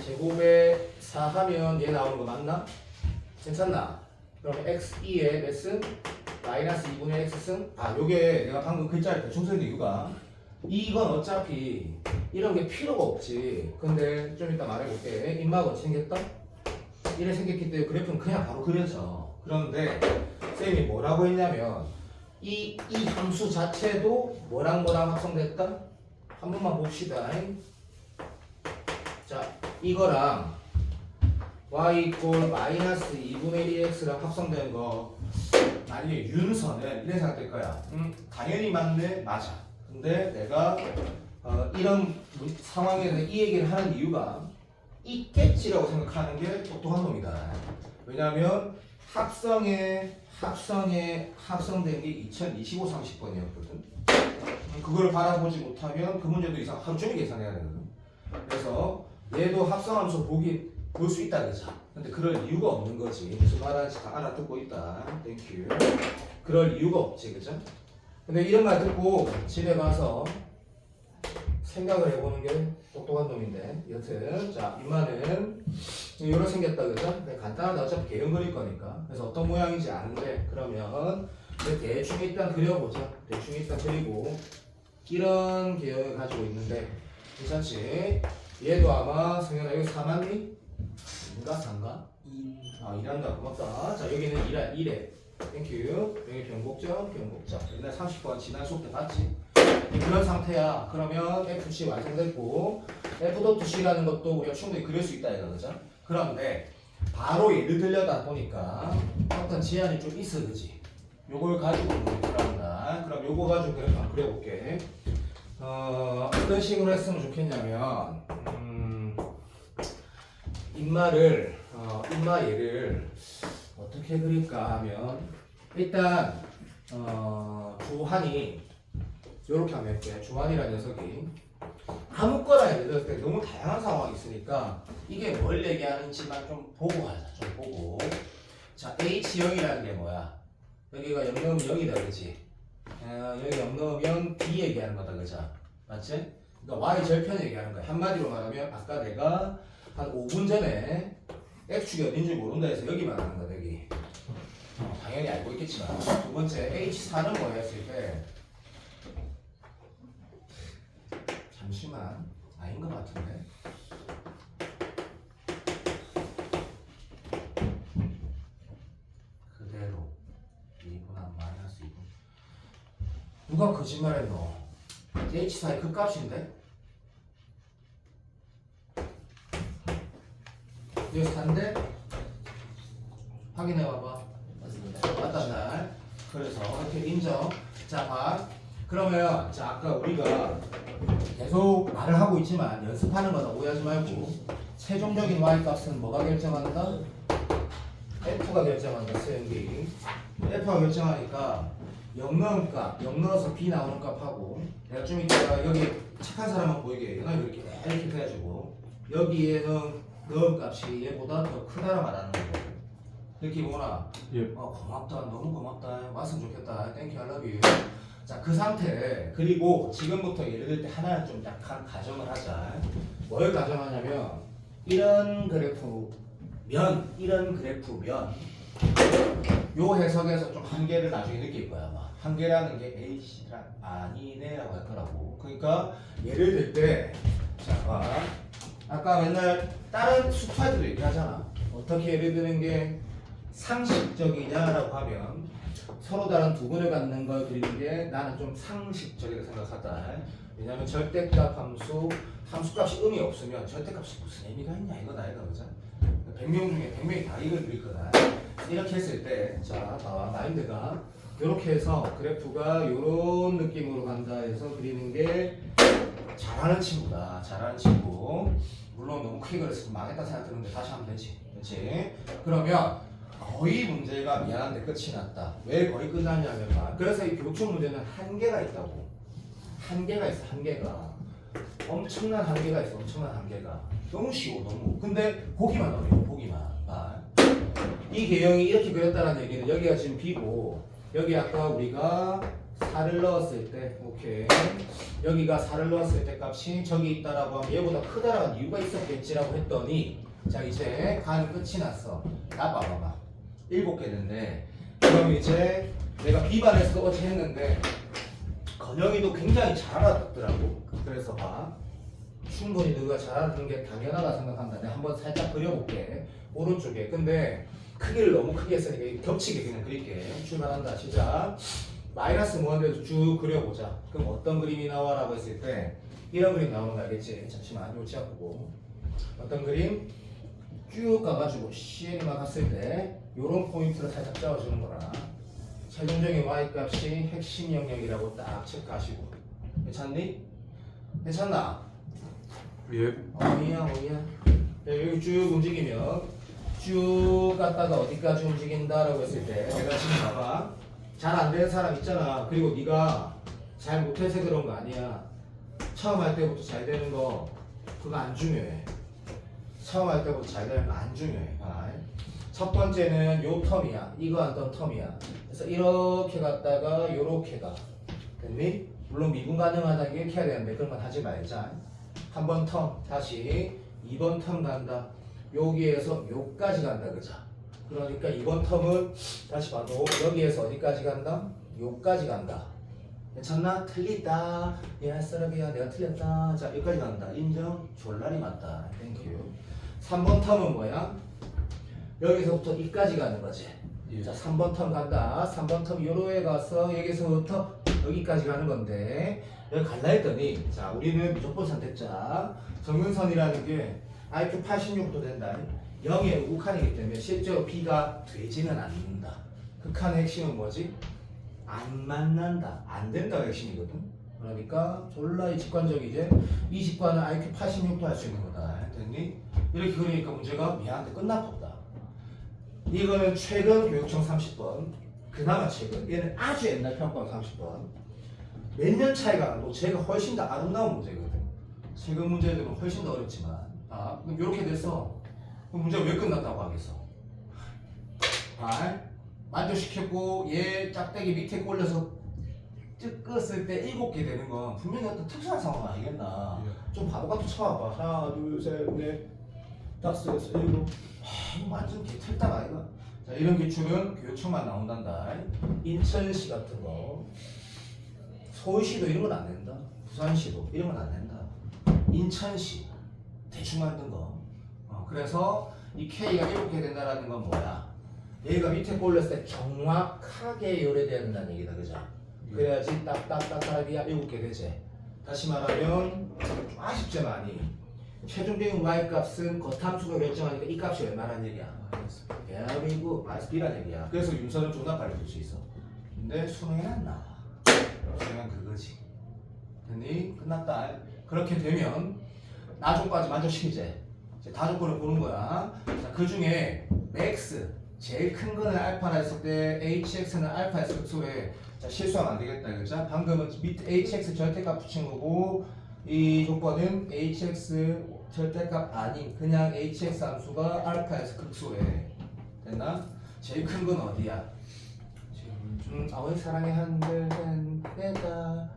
[SPEAKER 1] 제곱에 4 하면 얘 나오는 거 맞나? 괜찮나? 그럼 x2의 몇은? 마이너스 2분의 x승? 아 요게 내가 방금 글자를 대충 쓴 이유가 이건 어차피 이런 게 필요가 없지. 근데 좀 이따 말해볼게. 입막 어찌 생겼다? 이래 생겼기 때문에 그래프는 그냥 바로 그려져. 그런데 쌤이 뭐라고 했냐면 이 함수 자체도 뭐랑 합성됐다? 한 번만 봅시다. 자 이거랑 y 이꼴 마이너스 2분의 1x랑 합성된 거 만약에 윤서는 이래 생각될 거야. 당연히 맞네. 맞아. 근데 내가 이런 상황에서 이 얘기를 하는 이유가 있겠지라고 생각하는 게 똑똑한 놈이다. 왜냐하면 합성된 게 2025 30번이었거든. 그걸 바라보지 못하면 그 문제도 이상 하루 종일 계산해야 되거든. 그래서 얘도 합성함수 볼 수 있다 그죠? 근데 그럴 이유가 없는 거지. 무슨 말하는지 다 알아듣고 있다. 땡큐. 그럴 이유가 없지 그죠? 근데 이런 말 듣고 집에 가서 생각을 해보는 게 똑똑한 놈인데 여튼 자 인마는 이렇게 생겼다 그죠? 근데 간단하다. 어차피 개형 그릴 거니까. 그래서 어떤 모양인지 아는데 그러면 대충 일단 그려보자. 대충 일단 그리고 이런 개형을 가지고 있는데 괜찮지? 얘도 아마 성현아 여기 4 맞니? 2인가 4인가? 2. 아 2한다. 고맙다. 자 여기는 1에 땡큐. 여기 변곡점. 옛날 30번 지난 수업 때 봤지? 그런 상태야. 그러면 FC 완성됐고 F.C라는 것도 우리가 충분히 그릴 수 있다 이거 그죠? 그런데 바로 예를 들려다 보니까 어떤 제한이 좀 있어 그지? 요걸 가지고 그린다. 그럼 요거 가지고 한번 그려볼게. 어떤 식으로 했으면 좋겠냐면 인마 얘를 어떻게 그릴까 하면 일단 조한이 요렇게 하면 할게요. 조한이라는 녀석이 아무거나 예를 들었을 때 너무 다양한 상황이 있으니까 이게 뭘 얘기하는지만 좀 보고 하자. 좀 보고. 자 H0이라는 게 뭐야? 여기가 0 넣으면 0이다 그치? 여기 0 넣으면 B 얘기하는 거다 그죠? 맞지? 그러니까 Y 절편 얘기하는 거야. 한마디로 말하면 아까 내가 한 5분 전에 X축이 어딘지 모른다 해서 여기만 하는 거야 여기. 당연히 알고 있겠지만 두 번째 H4는 뭐야 했을 때 잠시만 아닌 것 같은데 그대로 2분한 마이너스 2분 누가 거짓말했노? H4의 그 값인데? 여기서 산대? 확인해봐봐. 맞다 날. 그래서 이렇게 인정. 자 봐. 그러면 자 아까 우리가 계속 말을 하고 있지만 연습하는 거다 오해하지 말고 최종적인 y값은 뭐가 결정한다? f가 결정한다. 수행기 f가 결정하니까 0 넣은 값, 0 넣어서 b 나오는 값하고 내가 좀 이따가 여기 착한 사람만 보이게 얘가 이렇게 해가지고 여기에는 넣은 값이 얘보다 더 크다라 말하는 거고 느낌 오나?
[SPEAKER 3] 예.
[SPEAKER 1] 고맙다. 너무 고맙다. 왔으면 좋겠다. 땡큐 I love you. 자, 그 상태. 그리고 지금부터 예를 들 때 하나는 좀 약간 가정을 하자. 뭘 가정하냐면 이런 그래프면 요 해석에서 좀 한계를 나중에 느낄 거야 아마. 한계라는 게 H랑 아니네라고 할 거라고. 그러니까 예를 들 때 자, 봐. 아까 맨날 다른 수파들도 얘기하잖아. 어떻게 예를 드는 게 상식적이냐라고 하면 서로 다른 두근을 갖는 걸 그리는 게 나는 좀 상식적이라고 생각하다. 왜냐면 절대값 함수값이 의미 없으면 절대값이 무슨 의미가 있냐 이건 아니다 그죠? 100명 중에 100명이 다 이걸 그릴 거다. 이렇게 했을 때 자 봐봐 마인드가 이렇게 해서 그래프가 이런 느낌으로 간다 해서 그리는 게 잘하는 친구다. 잘하는 친구. 물론 너무 크게 그렸으면 망했다 생각 드는데 다시 하면 되지. 그렇지? 그러면 거의 문제가 미안한데 끝이 났다. 왜 거의 끝났냐면 그래서 이 교육청 문제는 한계가 있다고. 한계가 있어. 한계가. 엄청난 한계가 있어. 엄청난 한계가. 너무 쉬워 너무. 근데 보기만 어려워 보기만. 이 개형이 이렇게 그렸다는 얘기는 여기가 지금 B고 여기 아까 우리가 4를 넣었을 때 오케이 여기가 4를 넣었을 때 값이 저기 있다라고 하면 얘보다 크다라는 이유가 있었겠지라고 했더니 자 이제 간 끝이 났어. 나 봐봐봐 7개인데 그럼 이제 내가 B반에서 어제 했는데 건영이도 굉장히 잘 알아듣더라고. 그래서 봐 충분히 너가 잘 알아듣는 게 당연하다 생각한다. 내가 한번 살짝 그려볼게 오른쪽에. 근데 크기를 너무 크게 했으니까 겹치게 그냥 그릴게. 출발한다 시작. 마이너스 무한대도 쭉 그려보자. 그럼 어떤 그림이 나와라고 했을 때 이런 그림 나오는 거 알겠지? 잠시만 요지 보고 어떤 그림 쭉 가가지고 CN만 갔을 때 요런 포인트를 살짝 잡아주는 거라. 최종적인 y값이 핵심 영역이라고 딱 체크하시고. 괜찮니? 괜찮나?
[SPEAKER 3] 예.
[SPEAKER 1] 어이야. 여기 쭉 움직이면 쭉 갔다가 어디까지 움직인다라고 했을 때 내가 지금 봐봐 잘 안 되는 사람 있잖아. 그리고 네가 잘 못해서 그런 거 아니야. 처음 할 때부터 잘 되는 거 그거 안 중요해. 처음 할 때부터 잘 되는 거 안 중요해. 첫 번째는 요 텀이야. 이거 한던 텀이야. 그래서 이렇게 갔다가 요렇게 가. 됐니? 물론 미분 가능하다 이렇게 해야 되는데 그런 건 하지 말자. 한 번 텀 다시 2번 텀 간다. 여기에서 요까지 간다 그죠? 그러니까 이번 텀은 다시 봐도 여기에서 어디까지 간다? 요까지 간다. 괜찮나? 틀리다. 야 쓰라비야 내가 틀렸다. 자 여기까지 간다. 인정? 졸라리 맞다. 땡큐. 3번 텀은 뭐야? 여기서부터 이까지 가는 거지.
[SPEAKER 3] 예.
[SPEAKER 1] 자 3번 텀 간다. 3번 텀 요로에 가서 여기서부터 여기까지 가는 건데 여기 갈라 했더니 자 우리는 무조건 선택자 정근선이라는 게 IQ 86도 된다. 0의 우칸이기 때문에 실제로 B가 되지는 않는다. 극한의 핵심은 뭐지? 안 만난다. 안 된다가 핵심이거든. 그러니까 졸라 이 직관적이지. 이 직관은 IQ 86도 할 수 있는 거다. 됐니? 이렇게 그러니까 문제가 미안한데 끝나보다. 이거는 최근 교육청 30번. 그나마 최근. 얘는 아주 옛날 평가원 30번. 몇 년 차이가 나도 쟤가 훨씬 더 아름다운 문제거든. 최근 문제들은 훨씬 더 어렵지만. 그럼 이렇게 돼서 그럼 문제가 왜 끝났다고 하겠어? 만족시켰고 얘 짝대기 밑에 꼴려서 뜯었을 때 7개 되는 건 분명히 어떤 특수한 상황 아니겠나? 좀 바보같이 쳐와봐. 하나, 둘, 셋, 넷, 다섯, 여섯, 일곱. 이거 완전 개틀딱 아이가? 자, 이런 기출은 교육청만 나온단다. 인천시 같은 거, 서울시도 이런 건 안 된다. 부산시도 이런 건 안 된다. 인천시 대충 만든 거. 그래서 이 K가 7개 된다라는 건 뭐야? 얘가 밑에 꼴렸을 때 정확하게 요래돼야 된다는 얘기다, 그죠? 그래야지 딱딱딱딱이야 7개 되지. 다시 말하면 좀 아쉽지 많이. 최종적인 y 값은 겉함수가 결정하니까 이 값이 얼마란 얘기야? 그리고 마이너스 b란 얘기야. 그래서 윤서는 존나 빨리 풀 수 있어. 근데 수능에는 안 나와. 수능은 그거지. 됐니? 끝났다. 그렇게 되면 나조까지 만족시키지. 다 조건을 보는 거야. 자, 그 중에 max 제일 큰 거는 알파라 했을 때 hx는 알파 했을 때 자, 실수하면 안 되겠다. 그죠? 방금은 밑에 hx 절대값 붙인 거고 이 조건은 hx 절대값 아닌 그냥 hx 함수가 알파에서 극소해. 됐나? 제일 큰 건 어디야? 아버지 사랑의 한들 내가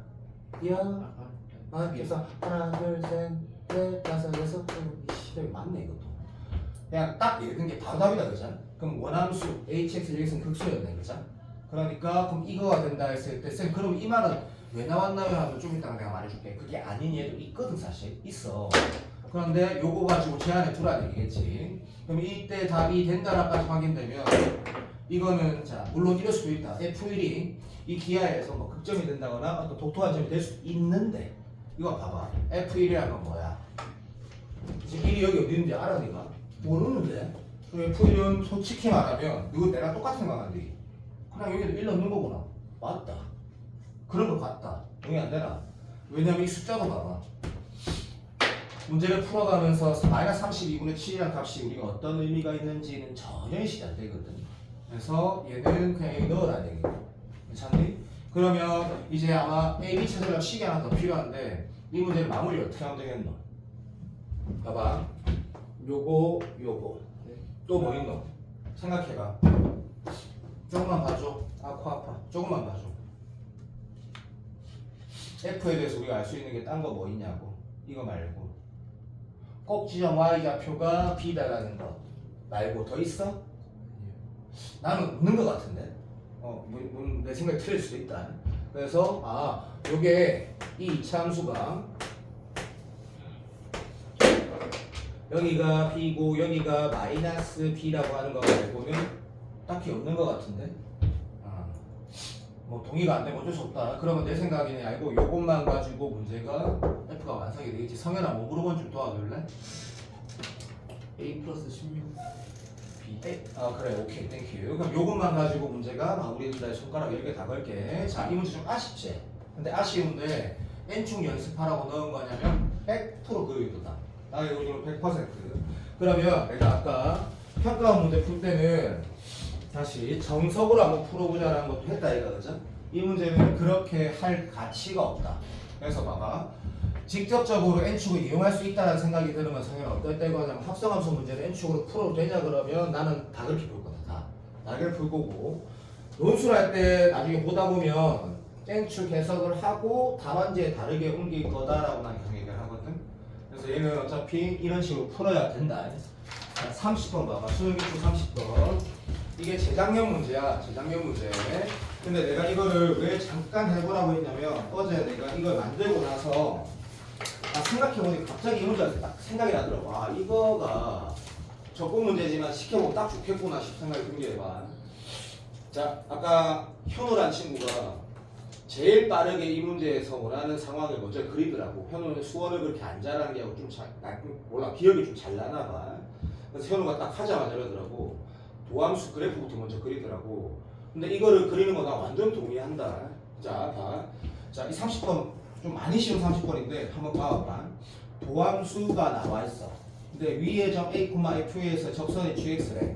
[SPEAKER 1] 그래서 하나 둘셋넷 다섯 여섯 일곱 맞네 이것도. 그냥 딱 읽은 게 바로 답이다 그죠? 그럼 원함수 hx 여기서는 극소였네 그죠? 그러니까 그럼 이거가 된다 했을 때 쌤 그럼 이 말은 왜 나왔나요? 하면 좀 이따가 내가 말해줄게. 그게 아닌 얘도 있거든 사실 있어. 그런데 요거 가지고 제안해 두라는 얘기겠지. 그럼 이때 답이 된다라까지 확인되면 이거는 자 물론 이럴 수도 있다. F1이 이 기하에서 뭐 극점이 된다거나 어떤 독특한 점이 될 수 있는데 이거 봐봐. F1이라는 건 뭐야? 지금 1이 여기 어디 있는지 알아 니가? 모르는데? F1은 솔직히 말하면 이거 내가 똑같은 거 하는데 그냥 여기도 1 넣는 거구나. 맞다. 그런 거 같다. 용이 안 되나? 왜냐면 이 숫자도 봐봐. 문제를 풀어가면서 마이너스 32분의 7이라는 값이 우리가 어떤 의미가 있는지는 전혀 인식이 안 되거든. 그래서 얘는 그냥 여기 넣으라는 얘기야. 괜찮니? 그러면 이제 아마 A, B 찾으려면 시계 하나 더 필요한데 이 문제를 마무리 어떻게 하면 되겠노? 봐봐. 요거
[SPEAKER 3] 네.
[SPEAKER 1] 또 뭐 있노? 생각해봐. 조금만 봐줘. 아, 코 아파. 조금만 봐줘. F에 대해서 우리가 알 수 있는 게 딴 거 뭐 있냐고. 이거 말고. 꼭지점 Y좌표가 B다라는 거 말고 더 있어? 나는 없는 것 같은데. 내 생각이 틀릴 수도 있다. 그래서 요게 이 이차함수가 여기가 B고 여기가 마이너스 B라고 하는 거 말고는 딱히 없는 것 같은데. 뭐 동의가 안 되면 어쩔 수 없다. 그러면 내 생각에는 알고 요것만 가지고 문제가 F가 완성이 되겠지. 성현아 뭐 물어본 좀 도와줄래?
[SPEAKER 3] A 플러스 16 B.
[SPEAKER 1] 그래 오케이 땡큐. 그럼 요것만 가지고 문제가 마무리된다. 손가락 이렇게 다 걸게. 자, 이 문제 좀 아쉽지? 근데 아쉬운데 N축 연습하라고 넣은 거냐면 100% 그 의도다. 나의 의도는 100%. 그러면 내가 아까 평가원 문제 풀 때는 다시 정석으로 한번 풀어보자라는 것도 했다 이거 그죠? 이 문제는 그렇게 할 가치가 없다. 그래서 봐봐. 직접적으로 N축을 이용할 수 있다는 생각이 드는 성현아 어떨 때가 하냐면 합성함수 문제를 N축으로 풀어도 되냐 그러면 나는 다 그렇게 풀 거다. 다 그렇게 풀 거고 논술 할 때 나중에 보다 보면 N축 해석을 하고 답안지에 다르게 옮길 거다라고 난 그렇게 얘기를 하거든. 그래서 얘는 어차피 이런 식으로 풀어야 된다. 30번 봐봐. 수능기출 30번. 이게 재작년 문제야. 재작년 문제. 근데 내가 이거를 왜 잠깐 해보라고 했냐면 어제 내가 이걸 만들고 나서 생각해보니 갑자기 이 문제가 딱 생각이 나더라고. 이거가 적공 문제지만 시켜보면 딱 좋겠구나 싶은 생각이 든 게 봐. 자, 아까 현우란 친구가 제일 빠르게 이 문제에서 원하는 상황을 먼저 그리더라고. 현우는 수어를 그렇게 안 잘하는 게 좀 몰라. 기억이 좀 잘 나나 봐. 그래서 현우가 딱 하자마자 이러더라고. 도함수 그래프부터 먼저 그리더라고. 근데 이거를 그리는 거 나 완전 동의한다. 자, 봐. 자, 이 30번 좀 많이 쉬운 30번인데 한번 봐봐. 도함수가 나와 있어. 근데 위에 점 A, F에서 접선이 GX래.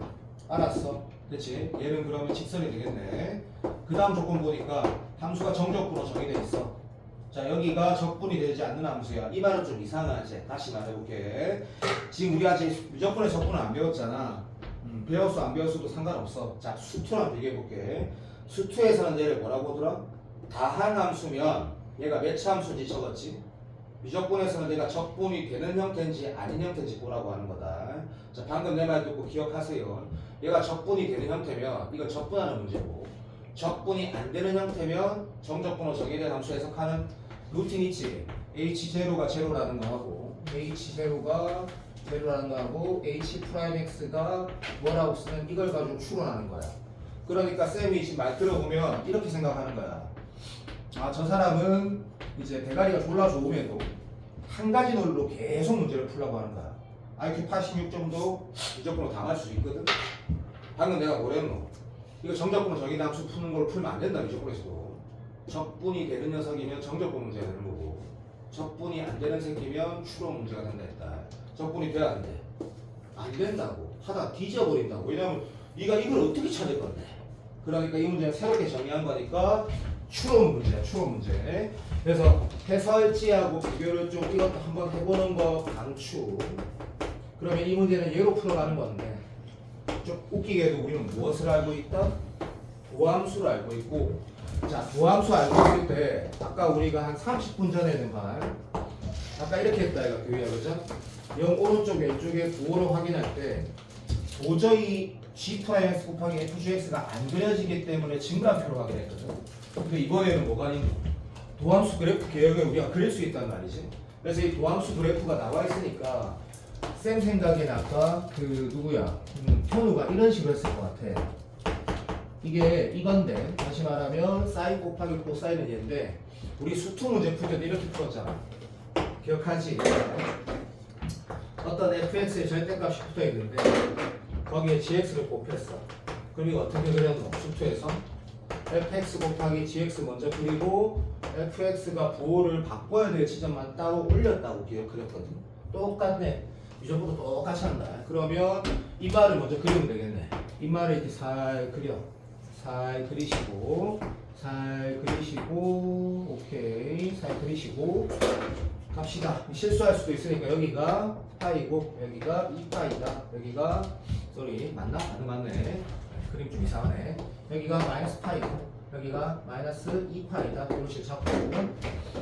[SPEAKER 1] 알았어. 그렇지? 얘는 그러면 직선이 되겠네. 그 다음 조건 보니까 함수가 정적분으로 정의되어 있어. 자, 여기가 적분이 되지 않는 함수야. 이 말은 좀 이상하지? 다시 말해볼게. 지금 우리 아직 무적분의 적분을 안 배웠잖아. 배웠어 안 배웠어도 상관없어. 자, 수투랑 비교해볼게. 수투에서는 얘를 뭐라고 하더라? 다한 함수면 얘가 몇 함수인지 적었지? 미적분에서는 내가 적분이 되는 형태인지 아닌 형태인지 보라고 하는 거다. 자, 방금 내 말 듣고 기억하세요. 얘가 적분이 되는 형태면 이건 적분하는 문제고, 적분이 안 되는 형태면 정적분으로 정의된 함수 해석하는 루틴 있지. H0가 제로라는 거 하고 H0가 제로라는 거 하고 H'X가 뭐라고 쓰면 이걸 가지고 추론하는 거야. 그러니까 쌤이 지금 말 들어보면 이렇게 생각하는 거야. 저 사람은 이제 대가리가 졸라 좋음에도 한 가지 논리로 계속 문제를 풀려고 하는 거야. IQ 86점도 미적분으로 다 맞출 수 있거든. 방금 내가 뭐랬노? 이거 정적분으로 정의된 함수 푸는 걸 풀면 안 된다. 미적분에서도 적분이 되는 녀석이면 정적분 문제가 되는 거고, 적분이 안 되는 새끼면 추론 문제가 된다 했다. 적분이 돼야 안 돼? 안 된다고. 하다 뒤져버린다고. 왜냐면 네가 이걸 어떻게 찾을 건데. 그러니까 이 문제는 새롭게 정의한 거니까 추론 문제야. 추론 문제. 그래서 해설지하고 비교를 좀 이것도 한번 해보는 거 강추. 그러면 이 문제는 얘로 풀어가는 건데, 좀 웃기게도 우리는 무엇을 알고 있다? 도함수를 알고 있고, 자, 도함수 알고 있을 때 아까 우리가 한 30분 전에는 아까 이렇게 했다 이거 교회야, 그죠? 0 오른쪽 왼쪽에 부호를 확인할 때 도저히 G'(X) 곱하기 FGX가 안 그려지기 때문에 증가표로 확인했거든. 근데 이번에는 뭐가 있노? 도함수 그래프 개혁을 우리가 그릴 수 있단 말이지. 그래서 이 도함수 그래프가 나와 있으니까 쌤 생각에는 아까 그 누구야? 현우가 이런 식으로 했을 것 같아. 이게 이건데, 다시 말하면 사인 곱하기 코사인은 얘인데, 우리 수투 문제 풀 때도 이렇게 풀었잖아. 기억하지? 어떤 fx의 절대값이 붙어 있는데 거기에 gx를 곱했어. 그럼 이거 어떻게 그렸노? 수투에서 fx 곱하기 gx 먼저 그리고 fx가 부호를 바꿔야 될 지점만 따로 올렸다고 그렸거든. 똑같네. 이전부터 똑같이 한다. 그러면 이 말을 먼저 그리면 되겠네. 이 말을 이렇게 살 그려. 살 그리시고 오케이 살 그리시고 갑시다. 실수할 수도 있으니까 여기가 파이고 여기가 2파이다. 여기가 맞나? 안 맞네. 그림 좀 이상하네. 여기가 마이너스 파이고 여기가 마이너스 2파이다. 이런 식으로 잡고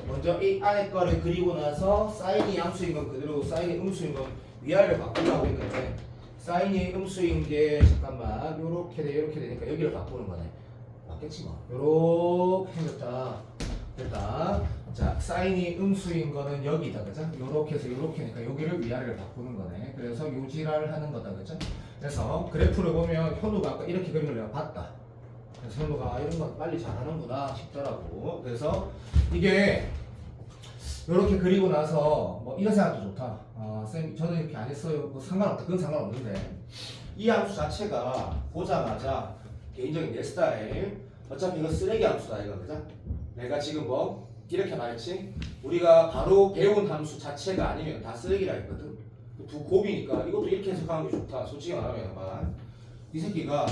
[SPEAKER 1] 먼저 이 안에 거를 그리고 나서 사인이 양수인 건 그대로 사인이 음수인 건 위아래를 바꾸려고 했는데 사인이 음수인 게 잠깐만 요렇게 되니까 여기를 바꾸는 거네. 맞겠지 뭐. 요렇게 생겼다. 됐다. 자, 사인이 음수인 거는 여기다, 그죠? 요렇게 해서 요렇게니까 여기를 위아래를 바꾸는 거네. 그래서 요지랄 하는 거다, 그죠? 그래서 그래프를 보면 현우가 아까 이렇게 그림을 내가 봤다. 그래서 현우가 이런 건 빨리 잘하는구나 싶더라고. 그래서 이게 요렇게 그리고 나서 뭐 이런 생각도 좋다. 쌤, 저는 이렇게 안 했어요. 뭐 상관없다. 그건 상관없는데 이 함수 자체가 보자마자 개인적인 내 스타일 어차피 이거 쓰레기 함수다 이거 그죠? 내가 지금 뭐 이렇게 말했지? 우리가 바로 배운 함수 자체가 아니면 다 쓰레기라 했거든. 두 곱이니까 이것도 이렇게 해석하는 게 좋다. 솔직히 말하면 이 새끼가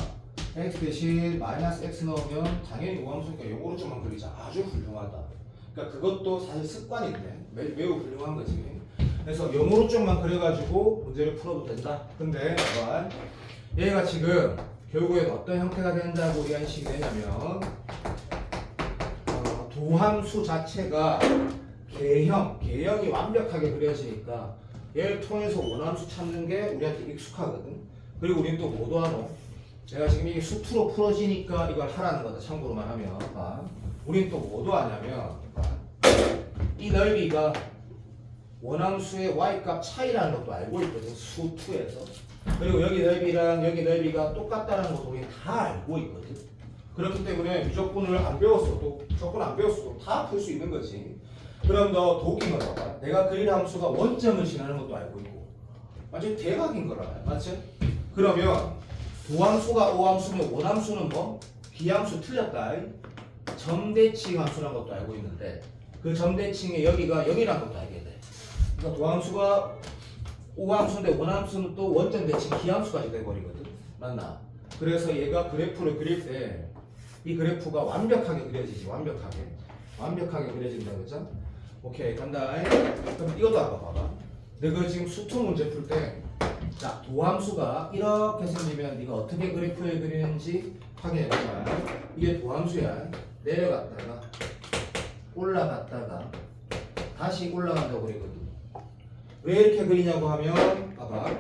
[SPEAKER 1] x 대신 마이너스 x 넣으면 당연히 우함수니까 요거로 좀만 그리자. 아주 훌륭하다. 그러니까 그것도 사실 습관인데 매우 훌륭한 거지. 그래서 영어로 쪽만 그려가지고 문제를 풀어도 된다. 근데 봐봐. 얘가 지금 결국엔 어떤 형태가 된다고 우리가 인식이 되냐면 도함수 자체가 개형이 완벽하게 그려지니까 얘를 통해서 원함수 찾는 게 우리한테 익숙하거든. 그리고 우리는 또 뭐도 하노? 내가 지금 이게 수투로 풀어지니까 이걸 하라는 거다. 참고로만 하면 우리는 또 뭐도 하냐면 이 넓이가 원함수의 y값 차이라는 것도 알고 있거든. 수투에서. 그리고 여기 넓이랑 여기 넓이가 똑같다는 것도 우리는 다 알고 있거든. 그렇기 때문에 무조건을 안 배웠어도 조건 안 배웠어도 다 풀 수 있는 거지. 그럼 너 독인 거 봐봐. 내가 그릴 함수가 원점을 지나는 것도 알고 있고 완전 대박인 거라. 맞지? 그러면 도함수가 오함수면 원함수는 뭐? 비함수 틀렸다. 점대칭 함수라는 것도 알고 있는데 그 점대칭에 여기가 0이라는 것도 알게 돼. 그러니까 도함수가 오함수인데 원함수는 또 원점 대칭 기함수까지 돼버리거든. 맞나? 그래서 얘가 그래프를 그릴 때 이 그래프가 완벽하게 그려지지. 완벽하게 그려진다. 그죠? 오케이 간다. 그럼 이것도 한번 봐봐. 내가 지금 수투 문제 풀 때 자, 도함수가 이렇게 생기면 네가 어떻게 그래프를 그리는지 확인해보자. 이게 도함수야. 내려갔다가 올라갔다가 다시 올라간다고 그랬거든. 왜 이렇게 그리냐고 하면 봐봐.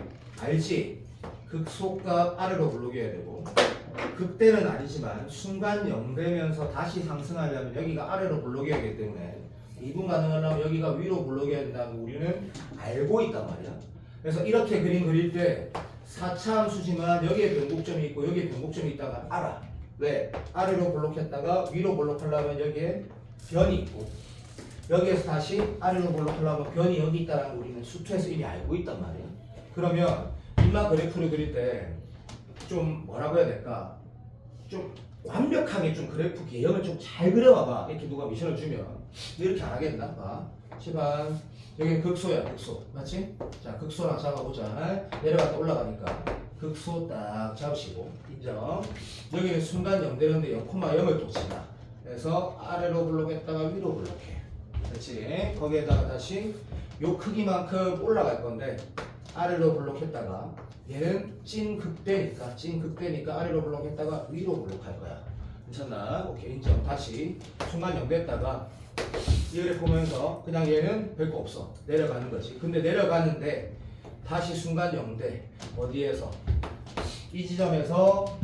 [SPEAKER 1] 알지? 극소값 아래로 블록해야 되고 극대는 아니지만 순간 0 되면서 다시 상승하려면 여기가 아래로 블록해야 하기 때문에 이분 가능하려면 여기가 위로 블록해야 된다는 우리는 알고 있단 말이야. 그래서 이렇게 그림 그릴 때 4차 함수지만 여기에 변곡점이 있고 여기에 변곡점이 있다가 알아. 왜? 아래로 블록했다가 위로 블록하려면 여기에 변이 있고 여기에서 다시 아래로 블록하려면 변이 여기 있다는 걸 우리는 수투에서 이미 알고 있단 말이야. 그러면 인마 그래프를 그릴 때 좀 뭐라고 해야 될까? 좀 완벽하게 좀 그래프 개형을 좀 잘 그려봐봐. 이렇게 누가 미션을 주면 이렇게 안 하겠나? 봐. 시반 여기는 극소야. 극소 맞지? 자 극소랑 잡아보자. 내려갔다 올라가니까 극소 딱 잡으시고 인정. 여기는 순간 0 되는데 0,0을 또 지나. 그래서 아래로 블록했다가 위로 블록해. 그렇지? 거기에다가 다시 요 크기만큼 올라갈 건데 아래로 블록했다가 얘는 찐극대니까 아래로 블록했다가 위로 블록할 거야. 괜찮나? 오케이 인정. 다시 순간 0 됐다가 얘를 보면서 그냥 얘는 별거 없어. 내려가는 거지. 근데 내려가는데 다시 순간 0돼. 어디에서? 이 지점에서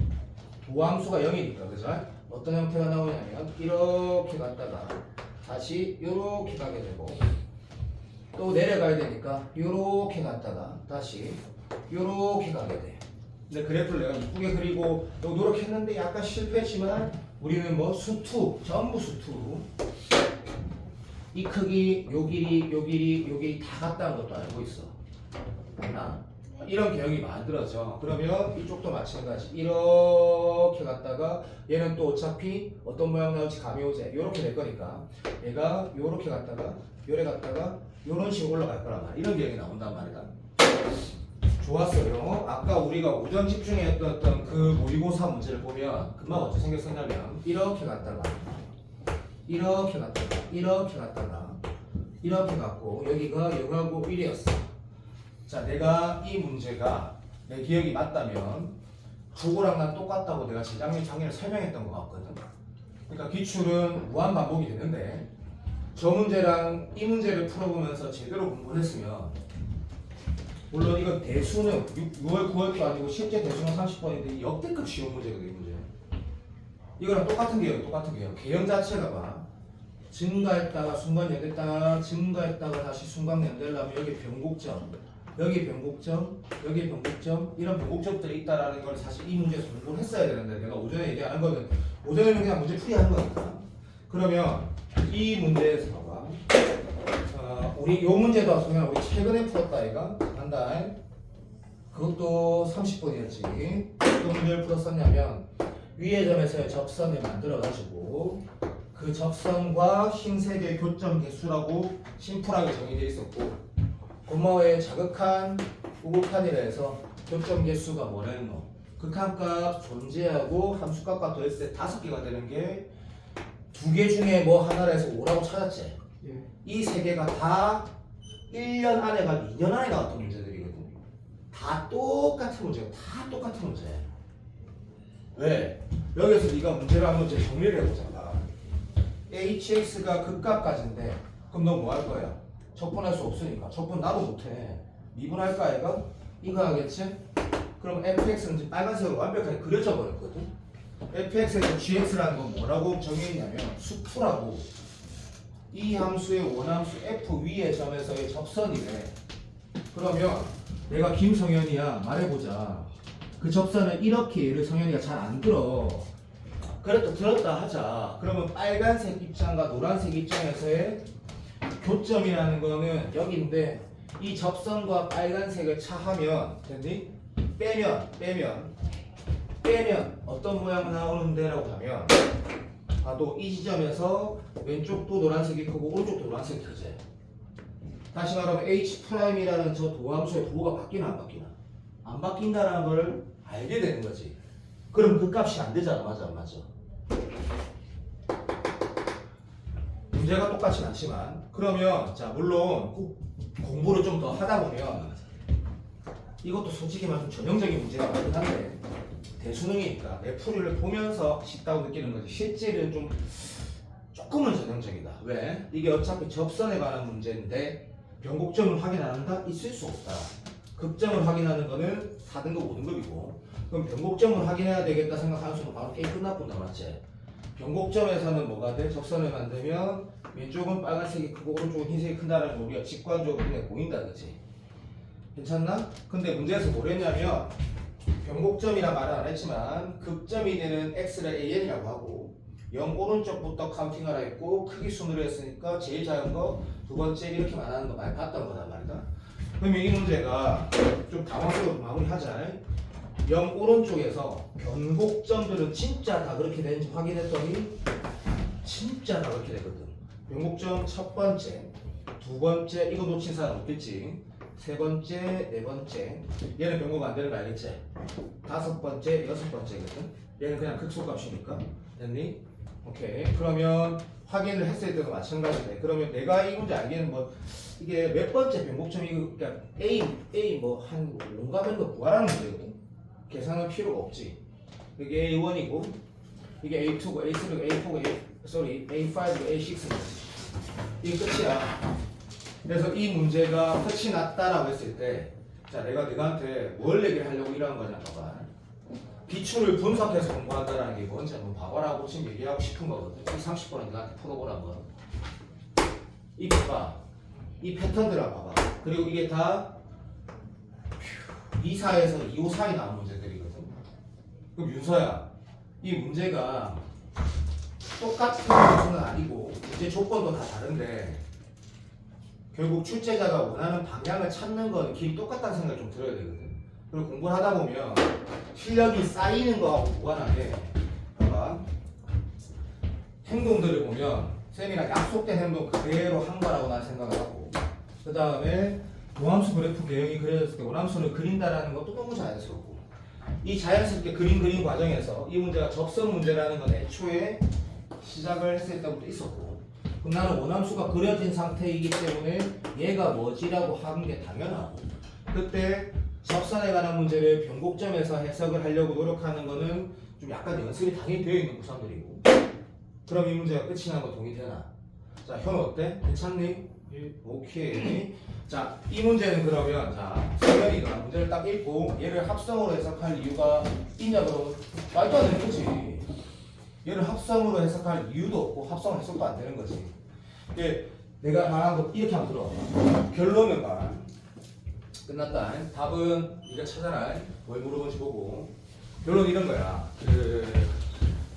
[SPEAKER 1] 도함수가 0이니까 그죠? 어떤 형태가 나오냐면 이렇게 갔다가 다시 이렇게 가게 되고 또 내려가야 되니까 이렇게 갔다가 다시 이렇게 가게 돼. 근데 그래프를 내가 이쁘게 그리고 노력했는데 약간 실패했지만 우리는 뭐 수투 전부 수투 이 크기 요 길이 다 같다는 것도 알고 있어. 맞나? 이런 개형이 만들어져. 그러면 이쪽도 마찬가지. 이렇게 갔다가 얘는 또 어차피 어떤 모양 나올지 감이 오지. 이렇게 될 거니까 얘가 요렇게 갔다가 요래 갔다가 요런 식으로 올라갈 거란 말이야. 이런 개형이 나온단 말이다. 좋았어요. 아까 우리가 오전 집중했던 그 모의고사 문제를 보면 금방 어떻게 생겼었냐면 이렇게 갔다가 이렇게 갔다가 이렇게 갔다가 이렇게 갔고 여기가 0하고 1이었어. 자, 내가 이 문제가 내 기억이 맞다면 저거랑 난 똑같다고 내가 작년에 설명했던 것 같거든. 그러니까 기출은 무한 반복이 되는데 저 문제랑 이 문제를 풀어보면서 제대로 공부를 했으면 물론 이건 대수능 6월 9월도 아니고 실제 대수능 30번인데 역대급 쉬운 문제거든 이 문제. 이거랑 똑같은 개요. 개형 자체가 봐. 증가했다가 순간 연됐다가 증가했다가 다시 순간 연되려면 여기 변곡점, 여기 변곡점, 여기 변곡점 이런 변곡점들이 있다라는 걸 사실 이 문제에서 공부를 했어야 되는데 내가 오전에 얘기 안 한 거는 오전에는 그냥 문제 풀이하는 거니까. 그러면 이 문제에서 봐봐. 우리 요 문제도 그냥 우리 최근에 풀었다 이가 한다. 그것도 30번이었지. 어떤 문제를 풀었었냐면 위의 점에서의 접선을 만들어가지고 그 접선과 흰색의 교점 개수라고 심플하게 정의되어 있었고 고마워의 자극한 우극한이라 해서 교점 개수가 뭐라는 거 극한값 존재하고 함수값과 더했을 때 5개가 되는 게 2개 중에 뭐 하나라 해서 5라고 찾았지.
[SPEAKER 3] 예.
[SPEAKER 1] 이 3개가 다 1년 안에 가고 2년 안에 나왔던 문제들이거든. 다 똑같은 문제야. 다 똑같은 문제. 왜? 여기서 네가 문제를 한번 정리를 해보자. hx가 극값까지인데 그럼 너 뭐 할 거야? 적분할 수 없으니까. 적분 나도 못해. 미분할까 얘가? 이거 하겠지? 그럼 fx는 지금 빨간색으로 완벽하게 그려져 버렸거든. fx에서 gx라는 건 뭐라고 정의했냐면 수프라고. 이 함수의 원함수 f 위의 점에서의 접선이래. 그러면 내가 김성현이야 말해보자. 그 접선을 이렇게 얘를 성현이가 잘 안 들어. 그래도 들었다 하자. 그러면 빨간색 입장과 노란색 입장에서의 교점이라는 거는 여기인데 이 접선과 빨간색을 차하면 됐니? 빼면 어떤 모양이 나오는데 라고 하면 봐도 이 지점에서 왼쪽도 노란색이 크고 오른쪽도 노란색이 크지. 다시 말하면 H'이라는 저 도함수의 부호가 바뀌나 안 바뀌나? 안 바뀐다는 걸 알게 되는 거지. 그럼 그 값이 안 되잖아. 맞아 안 맞아? 문제가 똑같진 않지만 그러면 자 물론 꼭 공부를 좀 더 하다 보면 이것도 솔직히 말하면 전형적인 문제가 많긴 한데 대수능이니까 내 풀이를 보면서 쉽다고 느끼는 거지. 실제는 좀 조금은 전형적이다. 왜? 이게 어차피 접선에 관한 문제인데 변곡점을 확인한다? 있을 수 없다. 극점을 확인하는 거는 4등급 5등급이고 그럼 변곡점을 확인해야 되겠다 생각하는 순간 바로 게임 끝나본다. 맞지? 변곡점에서는 뭐가 돼? 접선을 만들면 왼쪽은 빨간색이 크고 오른쪽은 흰색이 큰다라는 거 우리가 직관적으로 눈에 보인다. 그치? 괜찮나? 근데 문제에서 뭐랬냐면 변곡점이라 말은 안 했지만 극점이 되는 x를 an이라고 하고 0 오른쪽부터 카운팅하라 했고 크기 순으로 했으니까 제일 작은 거 두 번째 이렇게 말하는 거 많이 봤던 거단 말이다. 그러면 이 문제가 좀 당황스러워 마무리하자. 0 오른쪽에서 변곡점들은 진짜 다 그렇게 되는지 확인했더니 진짜 다 그렇게 되거든. 변곡점 첫 번째, 두 번째 이거 놓친 사람 없겠지. 세 번째, 네 번째 얘는 변곡 안 되는 거 알겠지? 다섯 번째, 여섯 번째거든. 얘는 그냥 극소값이니까 됐니? 오케이. 그러면 확인을 했을 때도 마찬가지네. 그러면 내가 이 문제 알기는 뭐 이게 몇 번째 변곡점이 그러니까 A 뭐 한 용감한 거 구하라는 문제거든. 계산은 필요가 없지. 이게 A1이고 이게 A2고 A3고 A4고 A5고 A6고 이게 끝이야. 그래서 이 문제가 끝이 났다라고 했을 때 자 내가 너한테 뭘 얘기를 하려고 이러는 거냐 봐봐. 기출을 분석해서 공부한다라는 게 뭔지 한번 봐봐라고 지금 얘기하고 싶은 거거든. 이 30번은 너한테 풀어보라는 거. 이 봐봐. 이 패턴들을 봐봐. 그리고 이게 다 2사에서 2호 사이 나온 문제들이거든. 그럼 윤서야 이 문제가 똑같은 문제는 아니고 문제 조건도 다 다른데 결국 출제자가 원하는 방향을 찾는 건 길이 똑같다는 생각을 좀 들어야 되거든. 그리고 공부를 하다 보면 실력이 쌓이는 거하고 무관하게 봐봐. 행동들을 보면 쌤이랑 약속된 행동 그대로 한 거라고 난 생각을 하고 그 다음에 오함수 그래프 개형이 그려졌을 때 오함수를 그린다라는 것도 너무 자연스럽고 이 자연스럽게 그린 과정에서 이 문제가 접선 문제라는 건 애초에 시작을 했을 때부터 있었고 그럼 나는 원함수가 그려진 상태이기 때문에 얘가 뭐지라고 하는 게 당연하고 그때 접선에 관한 문제를 변곡점에서 해석을 하려고 노력하는 거는 좀 약간 연습이 당연히 되어 있는 구성들이고 그럼 이 문제가 끝이 난 거 동의되나? 자, 현우 어때? 괜찮니? 오케이. 자, 이 문제는 그러면 자, 성현이가 문제를 딱 읽고 얘를 합성으로 해석할 이유가 있냐 그러면 말도 안 되는 거지. 얘를 합성으로 해석할 이유도 없고 합성 해석도 안 되는 거지. 이게 내가 말한 거 이렇게 한번 들어. 결론은 말. 끝났다. 답은 네가 찾아라. 뭘 물어본지 보고. 결론 이런 거야.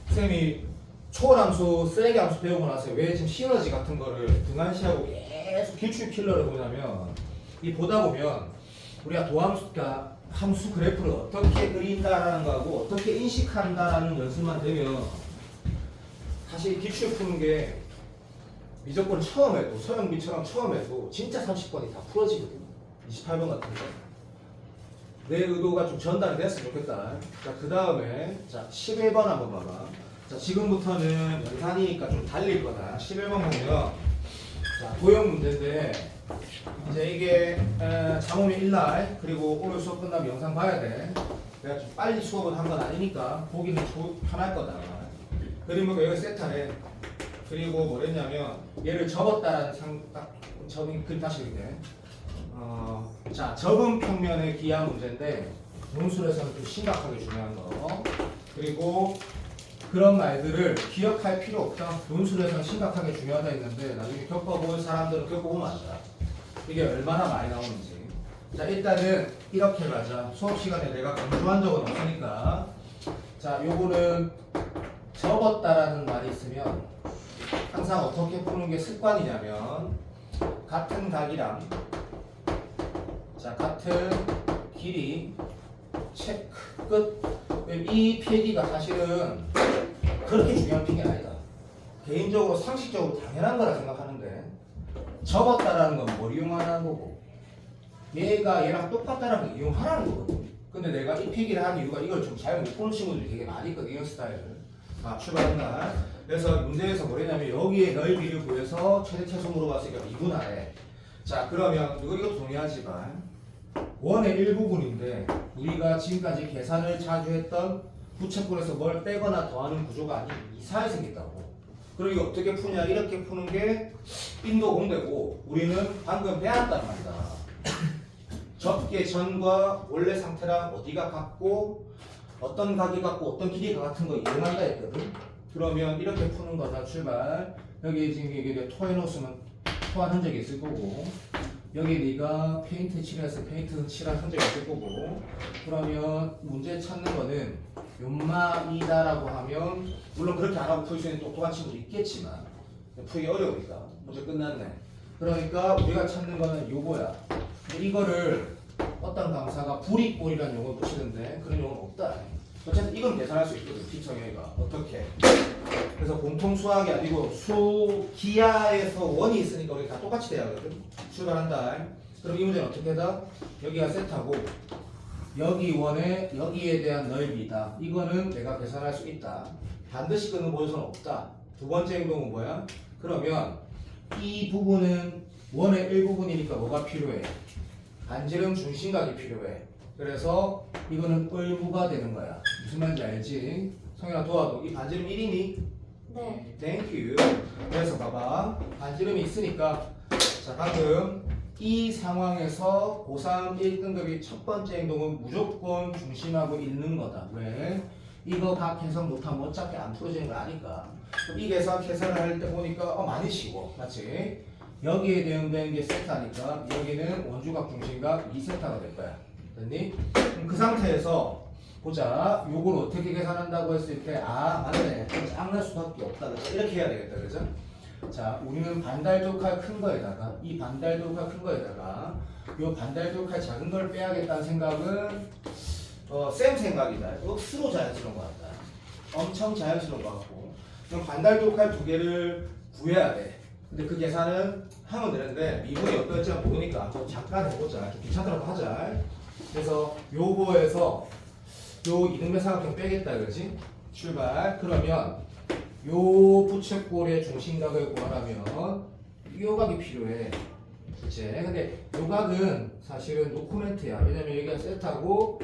[SPEAKER 1] 쌤이 초월함수, 쓰레기함수 배우고 나서 왜 지금 시너지 같은 거를 등한시하고 계속 기출 킬러를 보냐면 이 보다 보면 우리가 도함수가 함수 그래프를 어떻게 그린다라는 거하고 어떻게 인식한다라는 연습만 되면 사실 기출 푸는 게 미적분 처음 해도 서영빈처럼 처음 해도 진짜 30번이 다 풀어지거든. 28번 같은 거. 내 의도가 좀 전달이 됐으면 좋겠다. 자, 그 다음에 자 11번 한번 봐봐. 자, 지금부터는 연산이니까 좀 달릴 거다. 11번 보면 자, 도형 문제인데 이제 이게 자몽의 1날 그리고 오늘 수업 끝나면 영상 봐야 돼. 내가 좀 빨리 수업을 한 건 아니니까 보기는 편할 거다. 그리고 여기 세타래. 그리고 뭐랬냐면 얘를 접었다라는 접은 글 다시 읽게. 자, 접은 평면의 기하 문제인데 논술에서는 좀 심각하게 중요한 거. 그리고 그런 말들을 기억할 필요 없다. 논술에서는 심각하게 중요하다 했는데 나중에 겪어볼 사람들은 겪어보면 안다. 이게 얼마나 많이 나오는지. 자, 일단은 이렇게 가자. 수업 시간에 내가 강조한 적은 없으니까. 자, 요거는 접었다라는 말이 있으면 항상 어떻게 푸는 게 습관이냐면 같은 각이랑 자, 같은 길이 체크 끝. 이 필기가 사실은 그렇게 중요한 필기 아니다. 개인적으로 상식적으로 당연한 거라 생각하는데 접었다라는 건 뭘 이용하는 거고 얘가 얘랑 똑같다라는 걸 이용하라는 거거든. 근데 내가 이 필기를 한 이유가 이걸 좀 잘 못 푸는 친구들이 되게 많이 있거든. 이런 스타일을. 출발한다. 그래서 문제에서 뭐랬냐면 여기에 넓이를 구해서 최대 최소 물어봤으니까 미분하래. 자, 그러면 이것도 동의하지만 원의 일부분인데 우리가 지금까지 계산을 자주 했던 부채꼴에서 뭘 빼거나 더하는 구조가 아닌 이상하게 생겼다고. 그리고 이거 어떻게 푸냐 이렇게 푸는 게 인도 공대고 우리는 방금 배웠단 말이다. 접기의 전과 원래 상태랑 어디가 같고 어떤 각이 같고 어떤 길이가 같은 거 이용한다 했거든. 그러면 이렇게 푸는 거다. 출발. 여기 지금 이게 토해놓으면 토한 흔적이 있을 거고 여기 네가 페인트 칠해서 페인트 칠한 흔적이 있을 거고 그러면 문제 찾는 거는 연마이다라고 하면 물론 그렇게 안 하고 풀 수 있는 똑똑한 친구도 있겠지만 풀기 어려우니까 문제 끝났네. 그러니까 우리가 찾는 거는 요거야. 근데 이거를 어떤 강사가 부리꼴이라는 용어를 붙이는데 그런 용어는 없다. 어쨌든 이건 계산할 수 있거든. 피청이가 어떻게. 그래서 공통 수학이 아니고 기하에서 원이 있으니까 우리 다 똑같이 돼야 하거든. 출발한다. 그럼 이 문제는 어떻게 하다? 여기가 세타고 여기 원에 여기에 대한 넓이다. 이거는 내가 계산할 수 있다. 반드시 그는 보여서는 없다. 두 번째 행동은 뭐야? 그러면 이 부분은 원의 일부분이니까 뭐가 필요해? 반지름 중심각이 필요해. 그래서 이거는 을무가 되는 거야. 무슨 말인지 알지? 성현아 도와도. 이 반지름 1이니?
[SPEAKER 2] 네.
[SPEAKER 1] 땡큐. 그래서 봐봐. 반지름이 있으니까 자, 방금 이 상황에서 고3 1등급이 첫 번째 행동은 무조건 중심하고 있는 거다. 왜? 이거 각 계산 못하면 어차피 안 풀어지는 거 아니까. 그럼 이 계산을 할 때 보니까 많이 쉬워. 맞지? 여기에 대응되는 게 세타니까 여기는 원주각 중심각 2세타가 될 거야. 됐니? 그럼 그 상태에서 보자. 요걸 어떻게 계산한다고 했을 때 맞네. 짱날 수밖에 없다. 이렇게 해야 되겠다. 그죠? 자, 우리는 반달돌칼 큰 거에다가 이 반달돌칼 큰 거에다가 요 반달돌칼 작은 걸 빼야겠다는 생각은 쌤 생각이다. 억수로 자연스러운 것 같다. 엄청 자연스러운 것 같고 그럼 반달돌칼 두 개를 구해야 돼. 근데 그 계산은 하면 되는데 미분이 어떨지 모르니까 좀 잠깐 해보자. 좀 귀찮더라도 하자. 그래서 요거에서 요 이등변 삼각형 빼겠다 그러지? 출발. 그러면 요 부채꼴의 중심각을 구하려면 요 각이 필요해. 그치? 근데 요 각은 사실은 노코멘트야. 왜냐면 여기가 세타고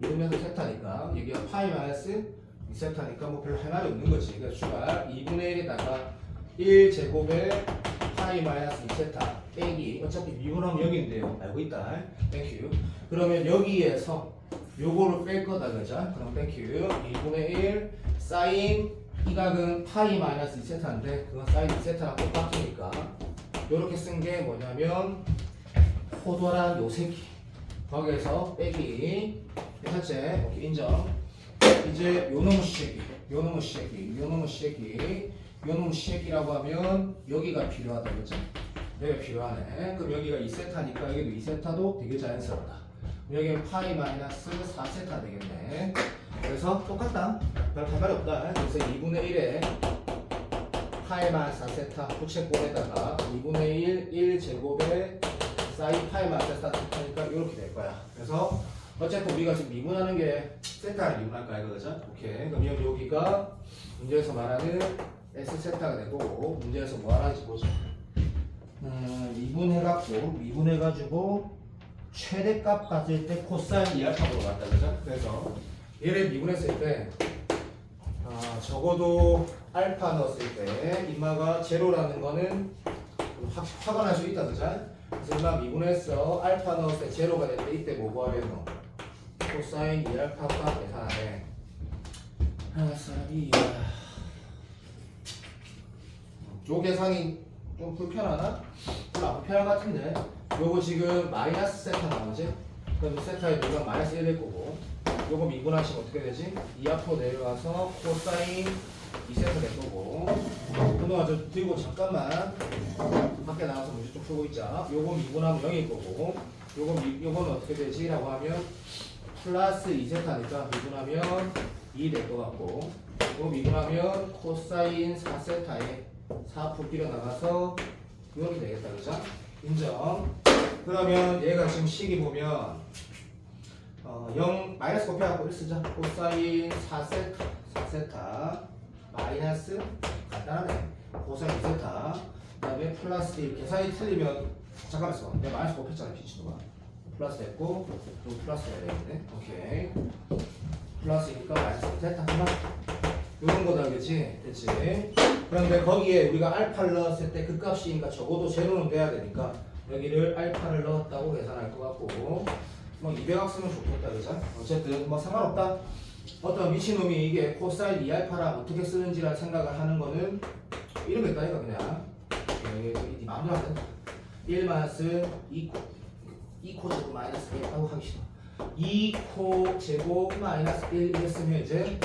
[SPEAKER 1] 이등변도 세타니까 여기가 파이 마이너스 2세타니까 뭐 별로 할 말이 없는 거지. 그래서 출발 2분의 1에다가 1제곱에 파이 마이너스 2세타 빼기 어차피 미분하면 여기인데요. 알고 있다. 땡큐. 그러면 여기에서 요거를 뺄 거다 그죠? 그럼 땡큐. 2분의 1 사인 이 각은 파이 마이너스 2세타인데 그건 사인 2세타랑 똑같으니까 요렇게 쓴 게 뭐냐면 포도란 요 새끼 거기에서 빼기 첫째 오케이 인정. 이제 요놈의 새끼 요놈의 새끼 요놈의 새끼 요놈의 새끼라고 하면 여기가 필요하다 그죠? 여기가 필요하네. 그럼 여기가 2세타니까 여기도 2세타도 되게 자연스럽다. 여기는 파이 마이너스 4세타 되겠네. 그래서 똑같다. 별 할 말이 없다. 그래서 2분의 1에 파이 마이너스 4세타 부채꼴에다가 2분의 1 1제곱에 사인 파이 마이너스 4세타니까 이렇게 될 거야. 그래서 어쨌든 우리가 지금 미분하는 게 세타를 미분할 거야 그죠? 오케이. 그럼 여기가 문제에서 말하는 S세타가 되고 문제에서 뭐 하는지 보자. 미분해가지고 최대값 가질 때 코사인 2알파로 갔다 그죠? 그래서 얘를 미분했을 때 적어도 알파 넣었을 때 인마가 제로라는 거는 화가 날 수 있다 그죠? 그래서 인마 미분했어. 알파 넣었을 때 제로가 될 때 이때 뭐 구하려노? 코사인 2알파가 계산하래. 사람이 요 계산이 좀 불편하나? 별로 안 불편한 것 같은데 요거 지금 마이너스 세타 나오지? 그럼 세타의 물건 마이너스 1일 거고 요거 미분하시면 어떻게 되지? 2 앞으로 내려가서 코사인 2세타 될 거고 그동안 저 들고 잠깐만 밖에 나가서 문제 좀 풀고 있자. 요거 미분하면 0일 거고 요거는 어떻게 되지? 라고 하면 플러스 2세타니까 미분하면 2 될 것 같고 요거 미분하면 코사인 4세타에 4% 뛰어나가서 이렇게 되겠다 그죠? 인정. 그러면 얘가 지금 식이 보면 0 마이너스 곱해갖고 1 쓰자. 코사인 4세타 마이너스 간단하네. 코사인 2세타 그 다음에 플러스 1 계산이 틀리면 잠깐만 있어. 내가 마이너스 곱했잖아 피치노가. 플러스 됐고 또 플러스 해야 되겠네. 오케이. 플러스니까 마이너스 2세타 한번 요런 거다 그치? 됐지? 그런데 거기에 우리가 알파를 넣었을 때 그 값이니까 적어도 제로는 돼야 되니까 여기를 알파를 넣었다고 계산할 것 같고 뭐 200학 쓰면 좋겠다 그죠? 어쨌든 뭐 상관없다. 어떤 미친놈이 이게 코사인 2알파라 어떻게 쓰는지라 생각을 하는 거는 이런 거 있다니까 그냥 이 마음대로 안 된다. 1 마이너스 2코 제곱 마이너스 1 하고 하기 싫어. 2코 제곱 마이너스 1 이랬으면 이제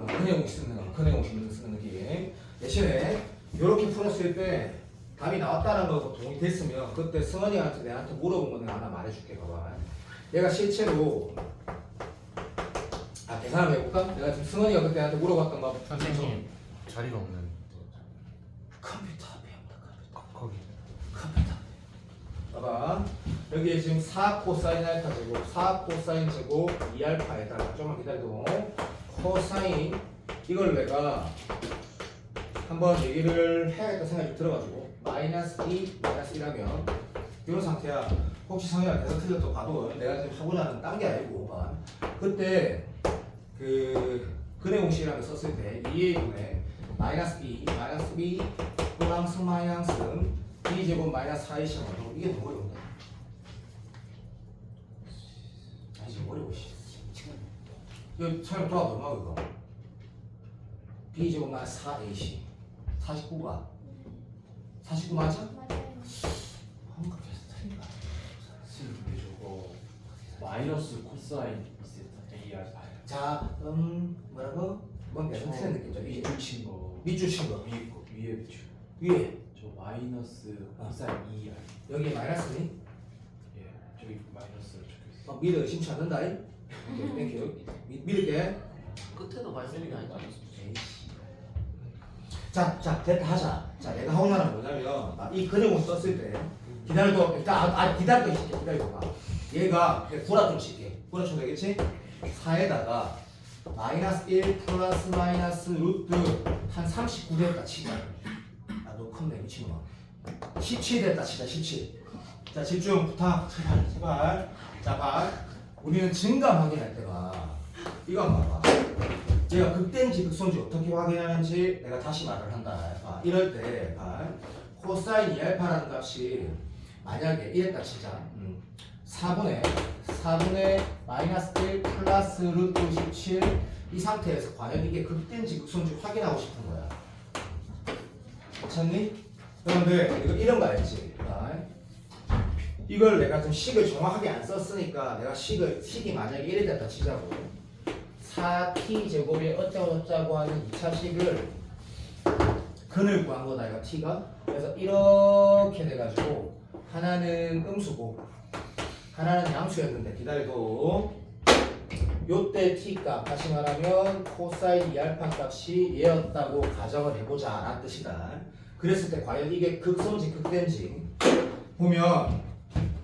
[SPEAKER 1] 근해공 쓰는 느낌. 대신에 이렇게 풀었을 때 답이 나왔다는 거 동의 됐으면 그때 승원이한테 내한테 물어본 거 내가 하나 말해줄게. 봐봐. 내가 실제로 계산을 해볼까? 내가 지금 승원이가 그때 나한테 물어봤던 거
[SPEAKER 4] 선생님 자리가 없는
[SPEAKER 1] 컴퓨터 배운다.
[SPEAKER 4] 거기
[SPEAKER 1] 컴퓨터. 봐봐. 여기에 지금 4 코사인 알파 제곱 4 코사인 제곱 2알파에다가 조금만 기다려도 코사인 이걸 내가 한번 얘기를 해야겠다 생각이 들어가지고 마이너스 2 마이너스 1하면 이런 상태야. 혹시 성현아 계산 틀렸다 봐도 내가 지금 하고자 하는 딴 게 아니고 그때 그 근해공식이라는 거 썼을 때 2a분의 마이너스 b 플러스 마이너스 b제곱 마이너스 4ac 이게 너무 어려운데 아니 지금 어려워 이거 촬영 도와도 얼마 그거 b제곱 마이너스 4ac 49가 49 맞아?
[SPEAKER 2] 맞아요.
[SPEAKER 1] 뭔가 계속 틀린가?
[SPEAKER 4] 선생님 저거 마이너스 코사인 이세타 AR
[SPEAKER 1] 자, 뭐라고? 뭔 계속 틀린 느낌이죠?
[SPEAKER 4] 밑줄 친 거
[SPEAKER 1] 밑줄 친 거.
[SPEAKER 4] 위에 밑줄
[SPEAKER 1] 위에
[SPEAKER 4] 저 마이너스 코사인 ER
[SPEAKER 1] 여기 마이너스니?
[SPEAKER 4] 예 저기 마이너스로 적혀있어
[SPEAKER 1] 믿어 의심치 않는다. 오케이, 땡큐. 믿을게.
[SPEAKER 3] 끝에도 말씀이 아니다.
[SPEAKER 1] 에이씨. 자, 됐다 하자. 자, 내가 하고자 하는 건 뭐냐면, 이 그림을 썼을 때, 기다려도, 일단, 기다려도 있을게, 기다려봐. 얘가, 구라 좀 칠게. 구라 좀 되겠지? 4에다가, 마이너스 1 플러스 마이너스 루트 한 39 됐다 치자. 너 컸네, 미친놈아. 17 됐다 치자, 17. 자, 집중 부탁. 제발. 자, 봐. 우리는 증감 확인할 때가, 이거 한번 봐봐. 얘가 극대인지 극소인지 어떻게 확인하는지 내가 다시 말을 한다. 봐. 이럴 때, 봐. 코사인 2알파라는 값이 만약에 이랬다 치자. 4분의 마이너스 1 플러스 루트 17 이 상태에서 과연 이게 극대인지 극소인지 확인하고 싶은 거야. 괜찮니? 그런데 이거 이런 거 알지? 이걸 내가 좀 식을 정확하게 안 썼으니까 내가 식이 만약에 이래 됐다 치자고 4t 제곱에 어쩌고 하는 2차식을 근을 구한 거다 이거 t가. 그래서 이렇게 돼가지고 하나는 음수고 하나는 양수였는데 기다려도 요때 t 값 다시 말하면 코사인 2알파 값이 얘였다고 가정을 해보자 라는 뜻이다. 그랬을 때 과연 이게 극소인지 극대인지 보면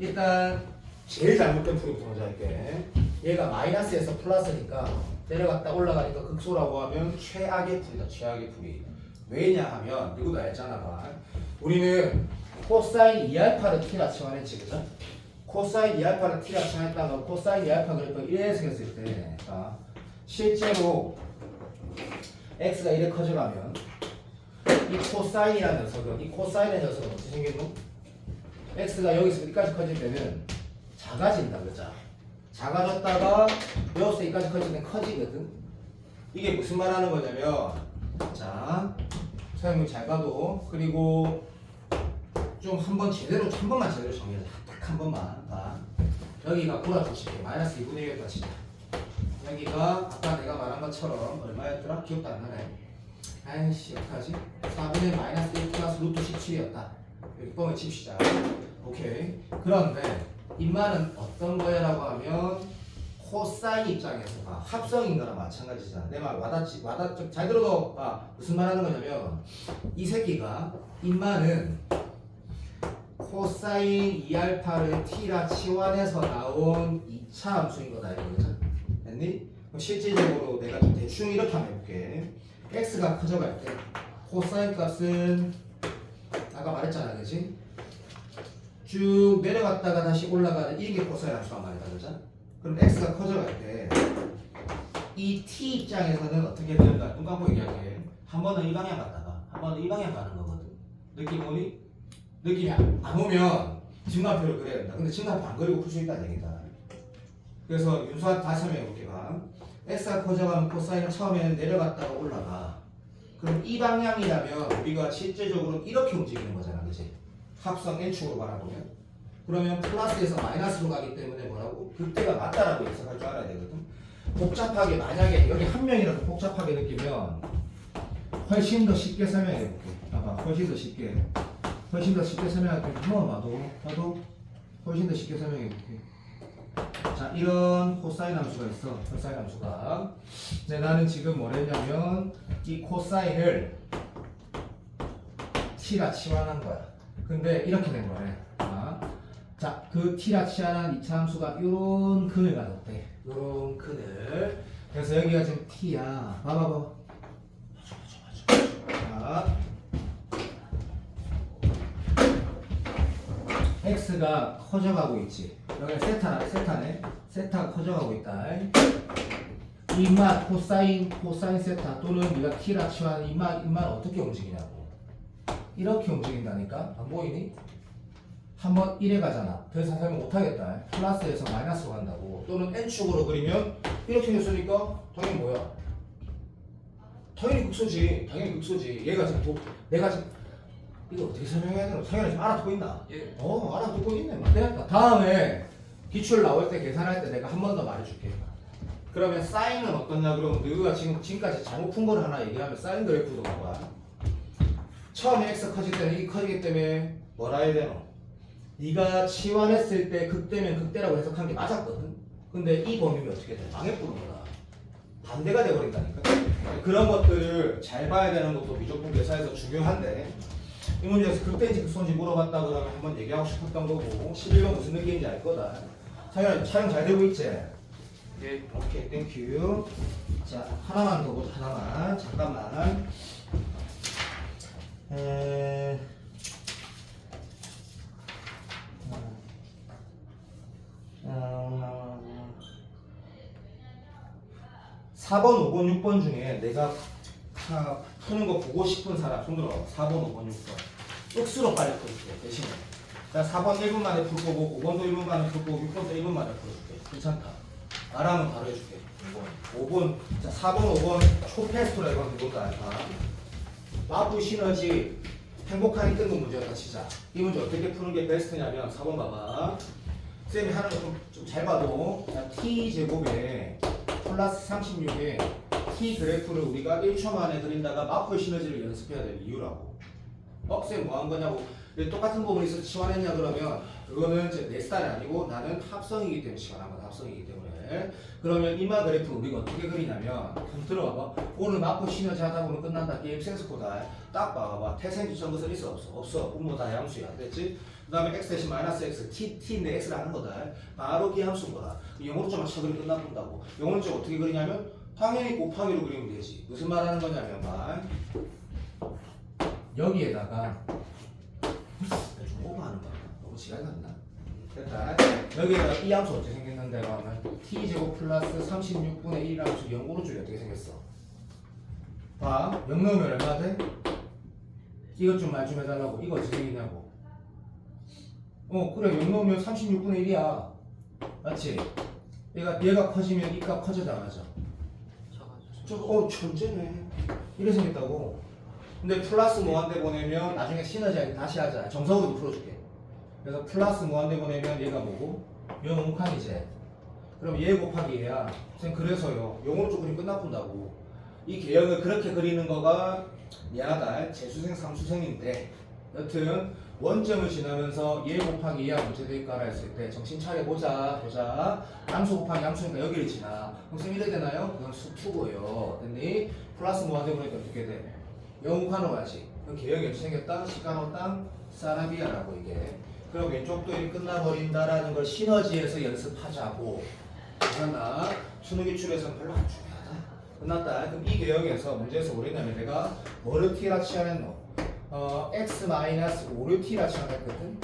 [SPEAKER 1] 일단 제일 잘못된 풀이부터 먼저 할게. 얘가 마이너스에서 플러스니까 내려갔다 올라가니까 극소라고 하면 최악의 풀이다. 최악의 풀이. 왜냐 하면 이것도 알잖아. 봐. 우리는 코사인 2알파를 t라 치환했지 그죠? 코사인 2알파를 t라 치환했다가 코사인 2알파 그래프 1에서 했을 때 실제로 x가 이렇게 커져가면 이 코사인이라는 녀석은 이 코사인의 녀석은 어떻게 생겼노? x가 여기서 여기까지 커질 때는 작아진다 그죠? 작아졌다가 여기서 여기까지 커질 때는 커지거든. 이게 무슨 말 하는 거냐면 자 사용을 잘 봐도 그리고 좀 한 번만 제대로 정리해. 딱 한 번만 봐. 여기가 골아주실게 마이너스 2분의 1과 치자. 여기가 아까 내가 말한 것처럼 얼마였더라? 기억도 안 나네. 아이씨 어떡하지? 4분의 마이너스 1 플러스 루트 17이었다. 여기 뻥을 칩시다. 오케이. 그런데 인마는 어떤 거야 라고 하면 코사인 입장에서 봐. 합성인 거랑 마찬가지잖아. 내 말 와닿지? 와닿죠? 잘 들어도 무슨 말 하는 거냐면 이 새끼가 인마는 코사인 2알파를 t라 치환해서 나온 2차 함수인 거다 이거죠. 됐니? 그럼 실질적으로 내가 좀 대충 이렇게 한번 해볼게. x가 커져갈 때 코사인 값은 아까 말했잖아 그지? 쭉 내려갔다가 다시 올라가는 이게 코사인 함수란 말이다 그죠? 그럼 x가 커져갈 때 이 t 입장에서는 어떻게 되는가? 눈 감고 얘기할게. 한 번은 이 방향 갔다가 한 번은 이 방향 가는 거거든. 느낌 오니? 느낌이 안 오면 증가표를 그려야 된다. 근데 증가표 안 그리고 풀 수 있다는 얘기다. 그래서 윤수한 다시 설명해 볼게. 봐. x가 커져가면 코사인은 처음에는 내려갔다가 올라가. 그럼 이 방향이라면 우리가 실제적으로 이렇게 움직이는 거잖아. 그치? 합성 n축으로 바라보면. 그러면 플러스에서 마이너스로 가기 때문에 뭐라고? 그때가 맞다라고 예상할 줄 알아야 되거든. 복잡하게 만약에 여기 한 명이라도 복잡하게 느끼면 훨씬 더 쉽게 설명해 볼게. 봐봐. 훨씬 더 쉽게 설명할 때 봐도 훨씬 더 쉽게 설명해 볼게. 자, 이런 코사인 함수가 있어. 코사인 함수가. 근데 나는 지금 뭘 했냐면 이 코사인을 t라 치환한 거야. 근데 이렇게 된 거네. 자, 그 t라 치환한 2차 함수가 이런 근을 가졌대. 이런 근을. 그래서 여기가 지금 t야. 봐봐. 자, x가 커져가고 있지. 여기 세타네. 세타가 커져가고 있다. 이만 코사인 세타 또는 네가 t라 치환 이만 어떻게 움직이냐고. 이렇게 움직인다니까. 안 보이니? 한번 이래 가잖아. 더 이상 설명 못하겠다. 플러스에서 마이너스로 간다고. 또는 n축으로 그리면 이렇게 생겼으니까 당연히 뭐야? 당연히 극소지. 얘가 지금 내가 지금 이거 어떻게 설명해야 되나? 상현이 지금 알아듣고 있나?
[SPEAKER 4] 예.
[SPEAKER 1] 알아듣고 있네. 맞다. 다음에 기출 나올 때 계산할 때 내가 한 번 더 말해줄게. 그러면 사인은 어떠냐? 그러면 너가 지금까지 잘못 푼 거를 하나 얘기하면 사인 그래프도 봐봐. 처음에 x 커질 때는 이 커지기 때문에 뭐라 해야 되노? 네가 치환했을 때 극대면 극대라고 해석한 게 맞았거든. 근데 이 범위면 어떻게 돼? 망해버린 거다. 반대가 돼버린다니까. 그런 것들을 잘 봐야 되는 것도 미적분 계산에서 중요한데 이 문제에서 극대인지 극소인지 물어봤다 그러면 한번 얘기하고 싶었던 거고 11번 무슨 느낌인지 알 거다. 촬영 잘 되고 있지?
[SPEAKER 3] 예.
[SPEAKER 1] 오케이, 땡큐. 자, 하나만 더 보자, 하나만. 잠깐만. 4번, 5번, 6번 중에 내가 푸는 거 보고 싶은 사람 손 들어. 4번, 5번, 6번. 억수로 빨리 풀어줄게, 대신에. 자, 4번 1분 만에 풀 거고, 5번도 1분 만에 풀 거고, 6번도 1분 만에 풀어줄게. 괜찮다. 말하면 바로 해줄게. 5번. 자, 4번, 5번 초패스트로 이건 해볼까, 알파. 마부 시너지 행복하니 끊는 문제였다, 치자. 이 문제 어떻게 푸는 게 베스트냐면, 4번 봐봐. 쌤이 하는 거 좀 잘 봐도, 자, t제곱에 플러스 36에 t 그래프를 우리가 1초 만에 그린다가 마플 시너지를 연습해야 될 이유라고. 쌤 뭐 한 거냐고. 똑같은 부분이 있어서 치환했냐 그러면 그거는 이제 내 스타일이 아니고 나는 합성이기 때문에 치환한 거다. 합성이기 때문에. 그러면 이마 그래프 우리가 어떻게 그리냐면 한번 들어봐봐. 오늘 마플 시너지 하다 보면 끝난다. 게임 센스코다. 딱 봐봐. 태생지천 것은 있어 없어? 없어. 분모 다 양수야. 됐지? 그 다음에 x 대신 마이너스 x t인데 x를 하는 거다. 바로 기함수인 거다. 영어로 좀만 쳐그리 끝나본다고. 영어는 좀 어떻게 그리냐면 당연히 곱하기로 그리면 되지. 무슨 말 하는 거냐면 여기에다가 좀 오버하는 거야. 너무 시간이 갔나? 됐다. 여기에다가 이 함수 어떻게 생겼는데 그러면 t제곱 플러스 36분의 1 함수 0 오른쪽이 어떻게 생겼어? 봐. 0 넣으면 얼마 돼? 이것 좀 말 좀 해달라고. 이거 어떻게 생기냐고. 그래 0 넣으면 36분의 1이야. 맞지? 얘가 커지면 이 값 커져 나가죠. 천재네. 이래 생겼다고. 근데 플러스 무한대 보내면 나중에 시너지 다시 하자. 정석으로 풀어줄게. 그래서 플러스 무한대 보내면 얘가 뭐고? 0칸이지. 그럼 얘 곱하기 얘야. 선생님 그래서요. 영어로 조금 끝나본다고. 이 개형을 그렇게 그리는 거가 미안하다. 재수생, 삼수생인데 여튼 원점을 지나면서 얘 곱하기 얘가 문제 될까라 했을 때 정신 차려보자. 양수 곱하기 양수니까 여기를 지나. 그럼 쌤 이래 되나요? 그건 수투고요. 됐니? 플러스 무한대 보니까 어떻게 돼? 영욱하는 거지. 그 개형이 어떻게 생겼다? 시카노 땅 사라비아라고 이게. 그럼 왼쪽도 이렇게 끝나버린다라는 걸 시너지에서 연습하자고. 끝났나? 수능기출에서는 별로 안 중요하다. 끝났다. 그럼 이 개형에서 문제에서 뭐랬냐면 내가 뭐를 t라 치환했노? x-5를 t라 치환했거든?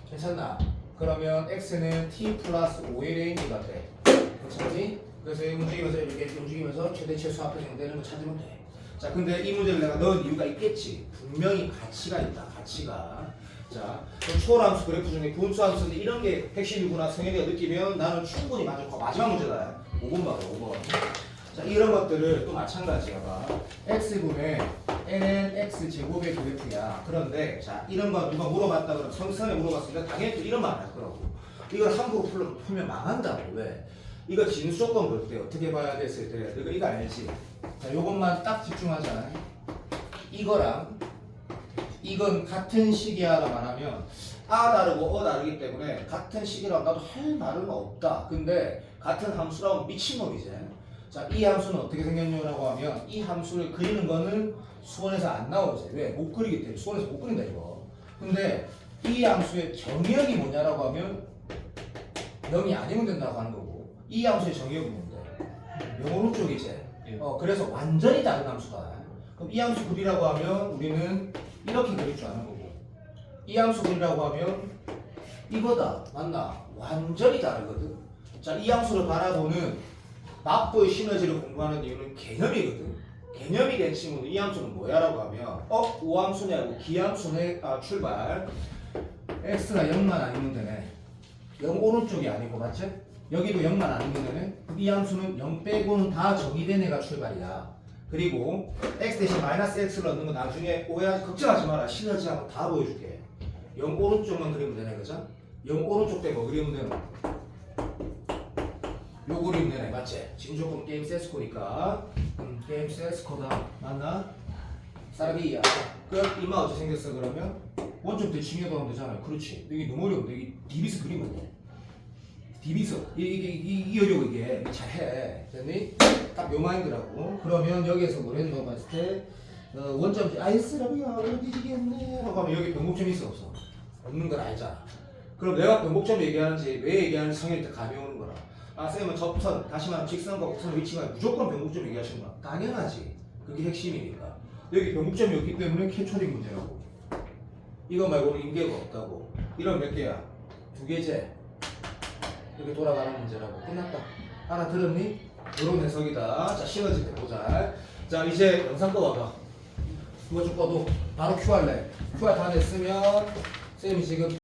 [SPEAKER 1] 괜찮나? 그러면 x는 t 플러스 5의 레인지가 돼. 괜찮니? 그래서 움직이면서 이렇게 움직이면서 최대 최소 앞에 되는 거 찾으면 돼. 자, 근데 이 문제를 내가 넣은 이유가 있겠지. 분명히 가치가 있다. 가치가. 자, 초월함수 그래프 중에 분수함수인데 이런 게 핵심이구나 성현이가 느끼면 나는 충분히 만족하고. 마지막 문제다. 5번 봐봐. 5번. 자, 이런 것들을 또 마찬가지야 봐. x분의 n은 x제곱의 그래프야. 그런데 자, 이런 거 누가 물어봤다 그러면 성성에 물어봤으니까 당연히 또 이런 말 할 거라고. 이걸 함부로 풀면 망한다고. 왜? 이거 진수 조건 볼 때 어떻게 봐야 됐을 때 이거 알지? 자, 요것만 딱 집중하자. 이거랑 이건 같은 식이야라 말하면 다르고 다르기 때문에 같은 식이라고 나도 할 말은 없다. 근데 같은 함수라고 미친놈이지. 자, 이 함수는 어떻게 생겼냐고 하면 이 함수를 그리는 거는 수원에서 안 나오지. 왜? 못 그리기 때문에. 수원에서 못 그린다 이거. 근데 이 함수의 정의역이 뭐냐라고 하면 0이 아니면 된다고 하는 거고, 이 함수의 정의역은 뭔데? 0 오른쪽이지.
[SPEAKER 4] 예.
[SPEAKER 1] 그래서 완전히 다른 함수다. 그럼 이 함수 그리라고 하면 우리는 이렇게 그릴 줄 아는 거고, 이 함수 그리라고 하면 이거다. 맞나? 완전히 다르거든. 자, 이 함수를 바라보는 납부의 시너지를 공부하는 이유는 개념이거든. 개념이 된 친구는 이 함수는 뭐야라고 하면 우함수냐고 기함수의 출발 x가 0만 아니면 되네. 0 오른쪽이 아니고 맞지? 여기도 0만 아니면 되네. 이 함수는 0 빼고는 다 정의된 애가 출발이야. 그리고 x 대신 마이너스 x를 넣는 거 나중에 오해하지 걱정하지 마라. 시너지 한번 다 보여줄게. 0 오른쪽만 그리면 되네. 그죠? 0 오른쪽 때 뭐 그리면 되나? 요 그리면 되네. 맞지? 지금 조금 게임 세스코니까 게임 세스코다. 맞나? 사라비야. 그럼 이마 어떻게 생겼어 그러면? 원점 대칭해도 하면 되잖아요. 그렇지. 여기 너무 어려운데 여기 디비스 그리면 돼. 디비서 이 어려워 이게 잘해 됐니? 딱 요 마인드라고. 그러면 여기에서 뭘 했노 봤을 때 원점 아이스라고야 어디지겠네 하고 하면 여기 변곡점 있어 없어? 없는 걸 알잖아. 그럼 내가 변곡점 얘기하는지 왜 얘기하는지 성현이 때 감이 오는 거라. 아 쌤은 접선 다시 말하면 직선과 곡선의 위치가 무조건 변곡점 얘기하시는 거야. 당연하지. 그게 핵심이니까. 여기 변곡점이 없기 때문에 캐초링 문제라고. 이거 말고는 인계가 없다고. 이런 몇 개야? 2개제. 이렇게 돌아가는 문제라고. 끝났다. 알아들었니? 이런 해석이다. 자, 시너지 때 보자. 자, 이제 영상 거 봐봐. 이거 좀 꺼도 바로 Q 할래. QR 다 냈으면 쌤이 지금